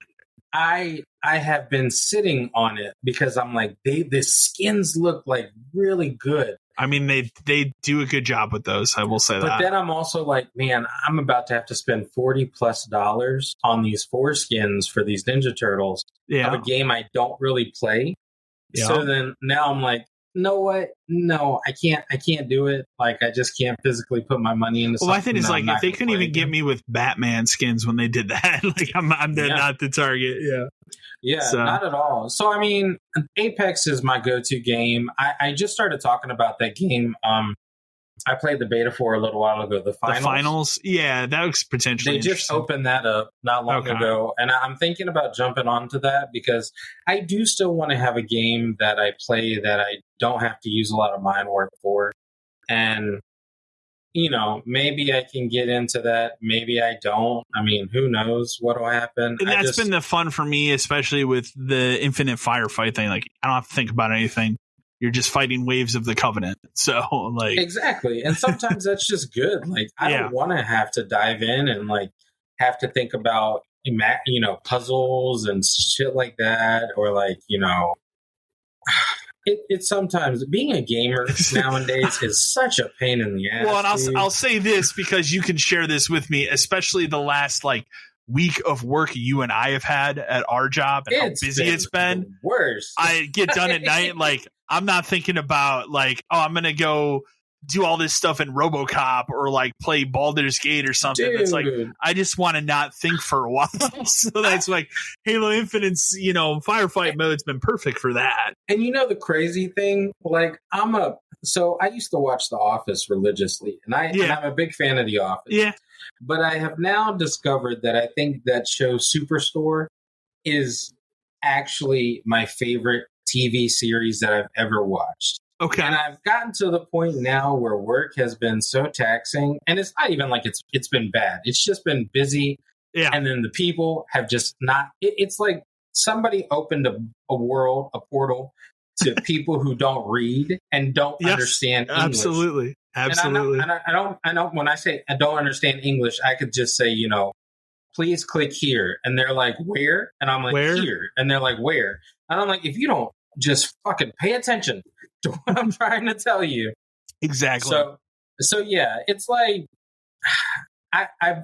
I have been sitting on it because I'm like, the skins look like really good. I mean, they do a good job with those. I will say that. But then I'm also like, man, I'm about to have to spend $40+ on these 4 skins for these Ninja Turtles of a game I don't really play. Yeah. So then now I'm like, know what? No, I can't do it. Like, I just can't physically put my money into something. Well, I think it's like, if they couldn't even get me with Batman skins when they did that, like, I'm not the target. Yeah. Yeah, so. Not at all. So, I mean, Apex is my go-to game. I just started talking about that game. I played the beta for a little while ago. The finals? Yeah, that was potentially They just opened that up not long ago. And I'm thinking about jumping onto that because I do still want to have a game that I play that I don't have to use a lot of mind work for. And maybe I can get into that. Maybe I don't. I mean, who knows what'll happen. And that's been the fun for me, especially with the infinite firefight thing. Like, I don't have to think about anything. You're just fighting waves of the Covenant. So, like, exactly. And sometimes that's just good. Like, I don't want to have to dive in and like have to think about puzzles and shit like that, or like it's sometimes being a gamer nowadays is such a pain in the ass. Well, and I'll say this because you can share this with me, especially the last like week of work you and I have had at our job and how busy it's been. Worse. I get done at night, like I'm not thinking about like, oh, I'm gonna go do all this stuff in RoboCop or like play Baldur's Gate or something. Dude. That's like, I just want to not think for a while. So that's like Halo Infinite's, firefight mode's been perfect for that. And the crazy thing, like so I used to watch The Office religiously, and I'm a big fan of The Office. Yeah. But I have now discovered that I think that show Superstore is actually my favorite TV series that I've ever watched. Okay. And I've gotten to the point now where work has been so taxing, and it's not even like it's been bad. It's just been busy. Yeah. And then the people have just not, it's like somebody opened a portal to people who don't read and don't understand English. Absolutely. And I don't, when I say I don't understand English, I could just say, please click here. And they're like, where? And I'm like, where? Here. And they're like, where? And I'm like, if you don't just fucking pay attention to what I'm trying to tell you. Exactly. So yeah, it's like I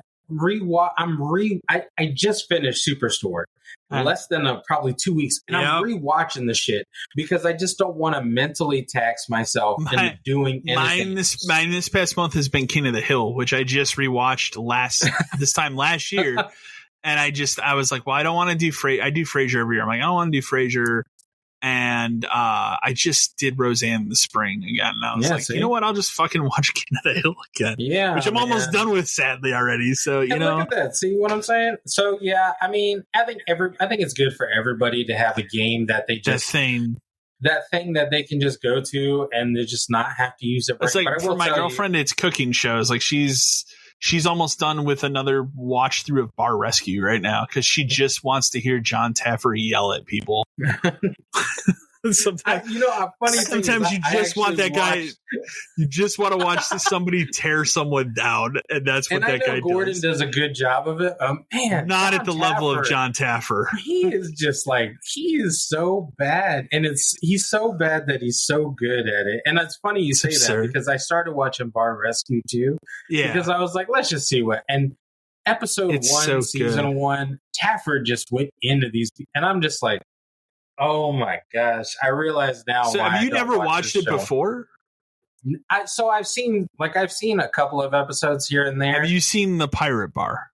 just finished Superstore less than probably 2 weeks, and I'm rewatching the shit because I just don't want to mentally tax myself into doing anything. Mine this past month has been King of the Hill, which I just rewatched this time last year, and I was like, well, I don't want to do I do Frasier every year. I'm like, I don't want to do Frasier. And I just did Roseanne in the spring again. And I was like, you know what? I'll just fucking watch King of the Hill again. Yeah. Which I'm almost done with, sadly, already. So, look at that. See what I'm saying? So, yeah, I mean, I think it's good for everybody to have a game that they just... That thing that they can just go to and they just not have to use it. It's like, for my girlfriend, it's cooking shows. Like, she's almost done with another watch through of Bar Rescue right now because she just wants to hear John Taffer yell at people. Sometimes you just want that guy. You just want to watch somebody tear someone down, and that's what that guy does. Gordon does a good job of it. Man, not at the level of John Taffer. He is just like, he is so bad, and he's so bad that he's so good at it. And it's funny you say that because I started watching Bar Rescue too. Yeah, because I was like, let's just see what. And episode 1, season 1, Taffer just went into these, and I'm just like, oh my gosh! I realize now. So have you never watched it before? I've seen a couple of episodes here and there. Have you seen the Pirate Bar?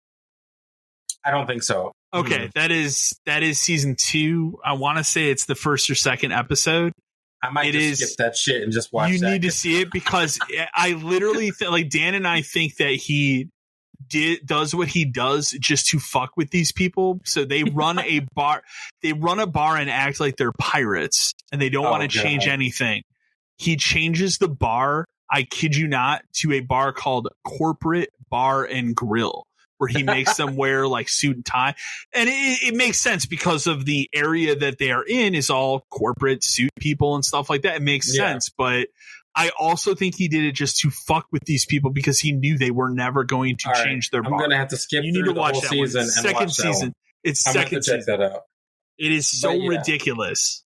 I don't think so. Okay, that is season 2. I want to say it's the first or second episode. I might skip that shit and just watch. You need to see it because I literally like Dan and I think that he does what he does just to fuck with these people. So they run a bar. They run a bar and act like they're pirates, and they don't want to change anything. He changes the bar, I kid you not, to a bar called Corporate Bar and Grill, where he makes them wear like suit and tie. And it makes sense because of the area that they are in is all corporate suit people and stuff like that. It makes sense. But I also think he did it just to fuck with these people because he knew they were never going to change their bar. I'm going to have to skip you need to watch that season one. Second season. It's second season. Check that out. It is so ridiculous.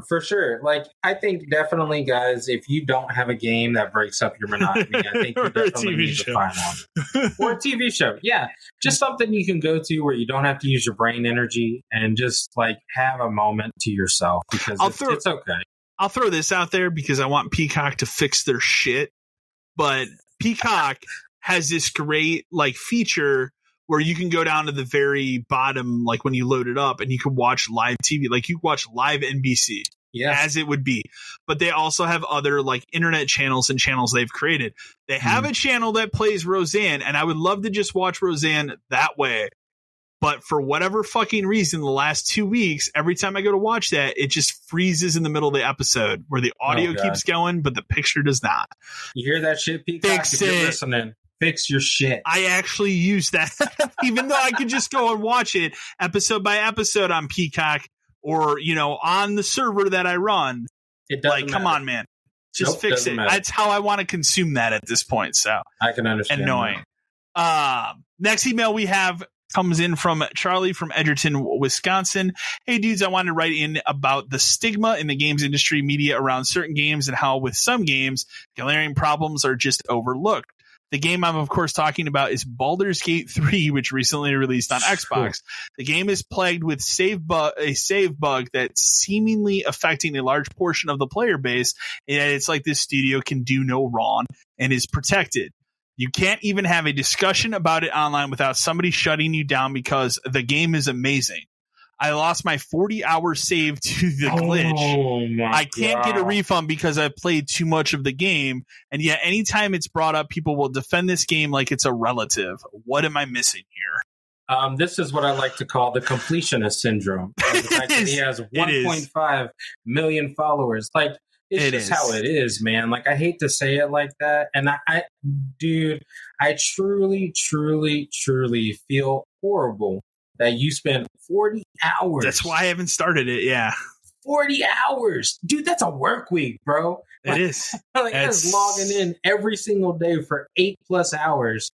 For sure. Like, I think definitely, guys, if you don't have a game that breaks up your monotony, I think you definitely need to find one. Or a TV show. Yeah. Just something you can go to where you don't have to use your brain energy and just, like, have a moment to yourself because it's okay. I'll throw this out there because I want Peacock to fix their shit. But Peacock has this great, like, feature where you can go down to the very bottom, like when you load it up, and you can watch live TV. Like you watch live NBC as it would be. But they also have other like internet channels and channels they've created. They have a channel that plays Roseanne, and I would love to just watch Roseanne that way. But for whatever fucking reason, the last 2 weeks, every time I go to watch that, it just freezes in the middle of the episode where the audio keeps going, but the picture does not. You hear that shit, Peacock? Fix if it. You're listening. Fix your shit. I actually use that, even though I could just go and watch it episode by episode on Peacock or, on the server that I run. It doesn't matter. Come on, man. Just fix it. Matter. That's how I want to consume that at this point. So I can understand. Annoying. Next email we have comes in from Charlie from Edgerton, Wisconsin. Hey, dudes, I wanted to write in about the stigma in the games industry media around certain games and how with some games, glaring problems are just overlooked. The game I'm, of course, talking about is Baldur's Gate 3, which recently released on Xbox. The game is plagued with a save bug that's seemingly affecting a large portion of the player base, and it's like this studio can do no wrong and is protected. You can't even have a discussion about it online without somebody shutting you down because the game is amazing. I lost my 40-hour save to the glitch. I can't get a refund because I've played too much of the game. And yet anytime it's brought up, people will defend this game like it's a relative. What am I missing here? This is what I like to call the completionist syndrome. The fact that he has 1.5 million followers. Like, it's just how it is, man. Like, I hate to say it like that. And I truly, truly, truly feel horrible that you spent 40 hours. That's why I haven't started it. Yeah. 40 hours. Dude, that's a work week, bro. It is. Like, it's logging in every single day for 8+ hours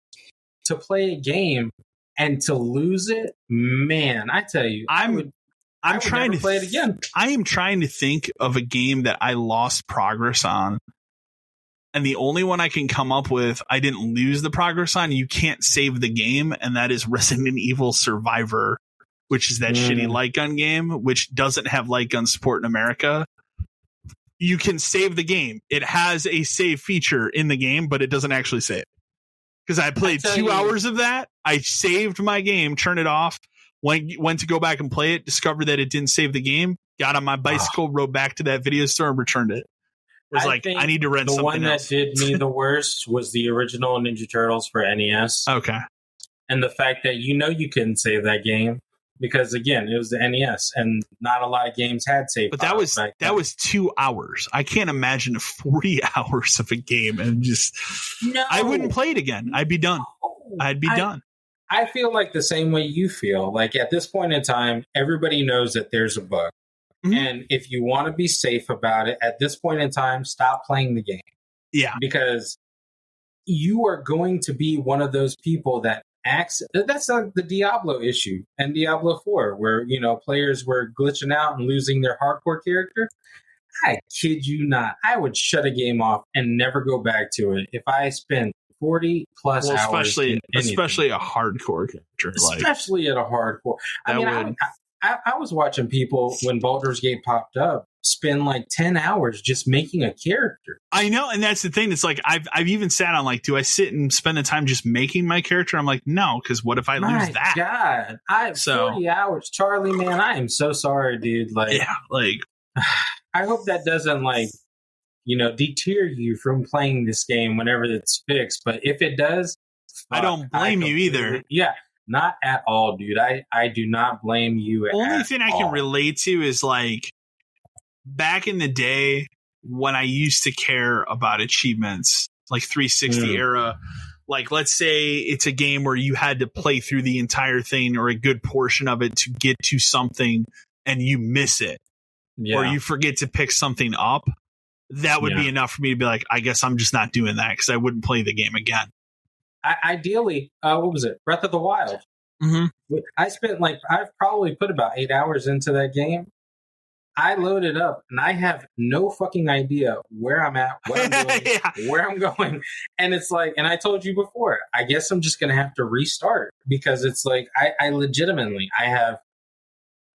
to play a game and to lose it. Man, I tell you, I'm trying to play it again. I am trying to think of a game that I lost progress on. And the only one I can come up with, I didn't lose the progress on. You can't save the game. And that is Resident Evil Survivor, which is that shitty light gun game, which doesn't have light gun support in America. You can save the game. It has a save feature in the game, but it doesn't actually save. Because I played 2 hours of that. I saved my game, turned it off. Went to go back and play it, discovered that it didn't save the game, got on my bicycle, rode back to that video store and returned it. I need to rent something else. The one that did me the worst was the original Ninja Turtles for NES. Okay. And the fact that you couldn't save that game because, again, it was the NES and not a lot of games had save. But that was 2 hours. I can't imagine 40 hours of a game and just I wouldn't play it again. I'd be done. Done. I feel like the same way you feel. Like, at this point in time, everybody knows that there's a bug. Mm-hmm. And if you want to be safe about it, at this point in time, stop playing the game. Yeah. Because you are going to be one of those people that acts. That's like the Diablo issue and Diablo 4, where, players were glitching out and losing their hardcore character. I kid you not. I would shut a game off and never go back to it if I spent 40+ hours. Especially a hardcore character. Especially at a hardcore. I was watching people when Baldur's Gate popped up spend like 10 hours just making a character. I know, and that's the thing. It's like I've even sat on like, do I sit and spend the time just making my character? I'm like, no, because what if I lose that? God, I have 40 hours, Charlie. Man, I am so sorry, dude. Like, I hope that doesn't deter you from playing this game whenever it's fixed. But if it does, I don't blame you either. Yeah. Not at all, dude. I do not blame you at all. Only thing I can relate to is like back in the day when I used to care about achievements, like 360 era. Like, let's say it's a game where you had to play through the entire thing or a good portion of it to get to something and you miss it. Yeah. Or you forget to pick something up. That would be enough for me to be like, I guess I'm just not doing that because I wouldn't play the game again. Ideally, what was it? Breath of the Wild. Mm-hmm. I've probably put about 8 hours into that game. I loaded up and I have no fucking idea where I'm at, what I'm doing, where I'm going. And it's like, and I told you before, I guess I'm just going to have to restart because it's like, I legitimately,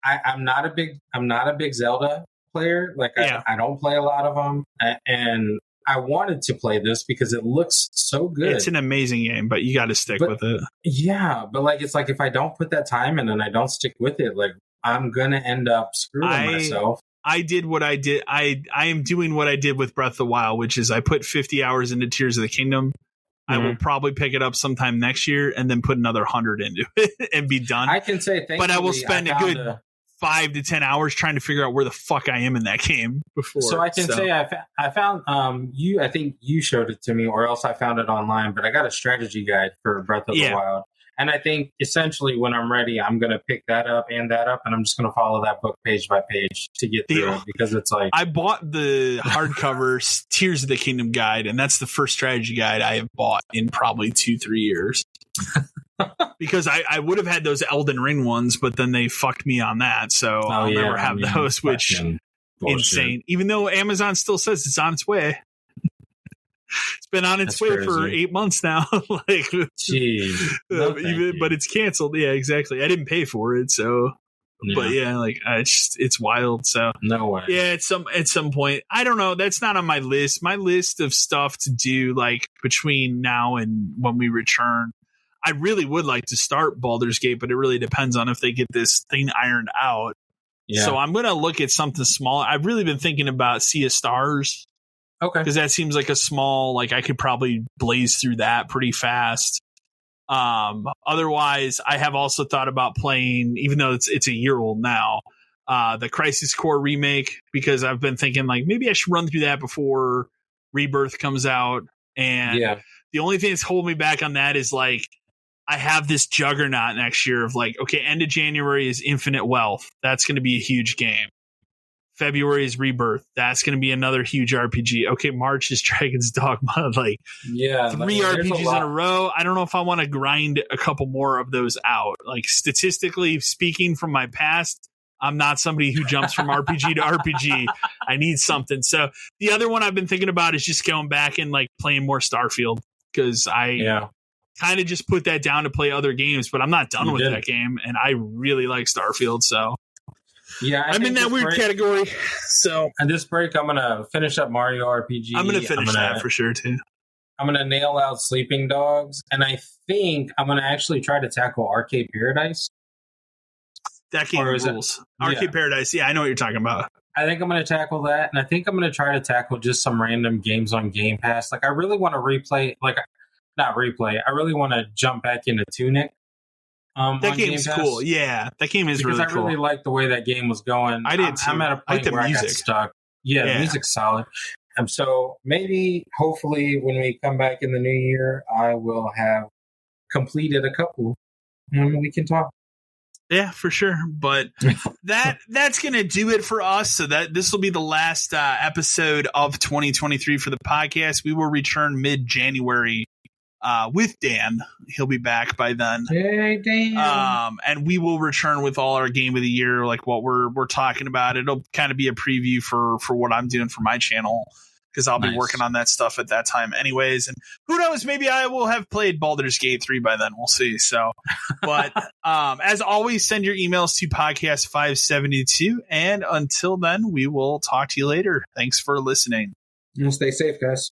I'm not a big Zelda player. Like I don't play a lot of them. And I wanted to play this because it looks so good. It's an amazing game, but you got to stick with it. Yeah, but like it's like if I don't put that time in and I don't stick with it, like I'm gonna end up screwing myself. I did what I did. I am doing what I did with Breath of the Wild, which is I put 50 hours into Tears of the Kingdom, I will probably pick it up sometime next year and then put another 100 into it and be done. I can say, but I will spend a good 5 to 10 hours trying to figure out where the fuck I am in that game before. So I can say I found I think you showed it to me, or else I found it online. But I got a strategy guide for Breath of the Wild. And I think essentially when I'm ready, I'm going to pick that up, and I'm just going to follow that book page by page to get through it, because it's like... I bought the hardcover Tears of the Kingdom guide, and that's the first strategy guide I have bought in probably 2-3 years. Because I would have had those Elden Ring ones, but then they fucked me on that, so I'll never have those, which insane. Even though Amazon still says it's on its way. It's been on its way for 8 months now. Like, jeez, but it's canceled. Yeah, exactly. I didn't pay for it, so. Yeah. But yeah, like it's wild. So no way. Yeah, at some point, I don't know. That's not on my list. My list of stuff to do, like between now and when we return, I really would like to start Baldur's Gate, but it really depends on if they get this thing ironed out. Yeah. So I'm gonna look at something small. I've really been thinking about Sea of Stars. Okay. Because that seems like a small, like I could probably blaze through that pretty fast. Otherwise, I have also thought about playing, even though it's a year old now, the Crisis Core remake, because I've been thinking like maybe I should run through that before Rebirth comes out. And the only thing that's holding me back on that is like I have this juggernaut next year of like, okay, end of January is Infinite Wealth. That's going to be a huge game. February is Rebirth. That's going to be another huge RPG. Okay, March is Dragon's Dogma. Like, 3 RPGs in a row. I don't know if I want to grind a couple more of those out. Like, statistically speaking, from my past, I'm not somebody who jumps from RPG to RPG. I need something. So the other one I've been thinking about is just going back and like playing more Starfield, because I kind of just put that down to play other games, but I'm not done with that game, and I really like Starfield. So. Yeah, I'm in that weird category. So at this break, I'm gonna finish up Mario RPG. I'm gonna finish that for sure too. I'm gonna nail out Sleeping Dogs, and I think I'm gonna actually try to tackle Arcade Paradise. That game rules. Arcade Paradise. Yeah, I know what you're talking about. I think I'm gonna tackle that, and I think I'm gonna try to tackle just some random games on Game Pass. Like I really want to I really want to jump back into Tunic. That game's cool. Yeah, that game is really cool. Because I really liked the way that game was going. I did too. I'm at a point where I got stuck. Yeah, the music's solid. So maybe, hopefully, when we come back in the new year, I will have completed a couple, and we can talk. Yeah, for sure. But that's going to do it for us. So that this will be the last episode of 2023 for the podcast. We will return mid-January. With Dan. He'll be back by then. Hey, Dan. And we will return with all our game of the year, like what we're talking about. It'll kind of be a preview for what I'm doing for my channel, because I'll be working on that stuff at that time anyways. And who knows, maybe I will have played Baldur's Gate 3 by then. We'll see. So, but as always, send your emails to podcast572. And until then, we will talk to you later. Thanks for listening. Stay safe, guys.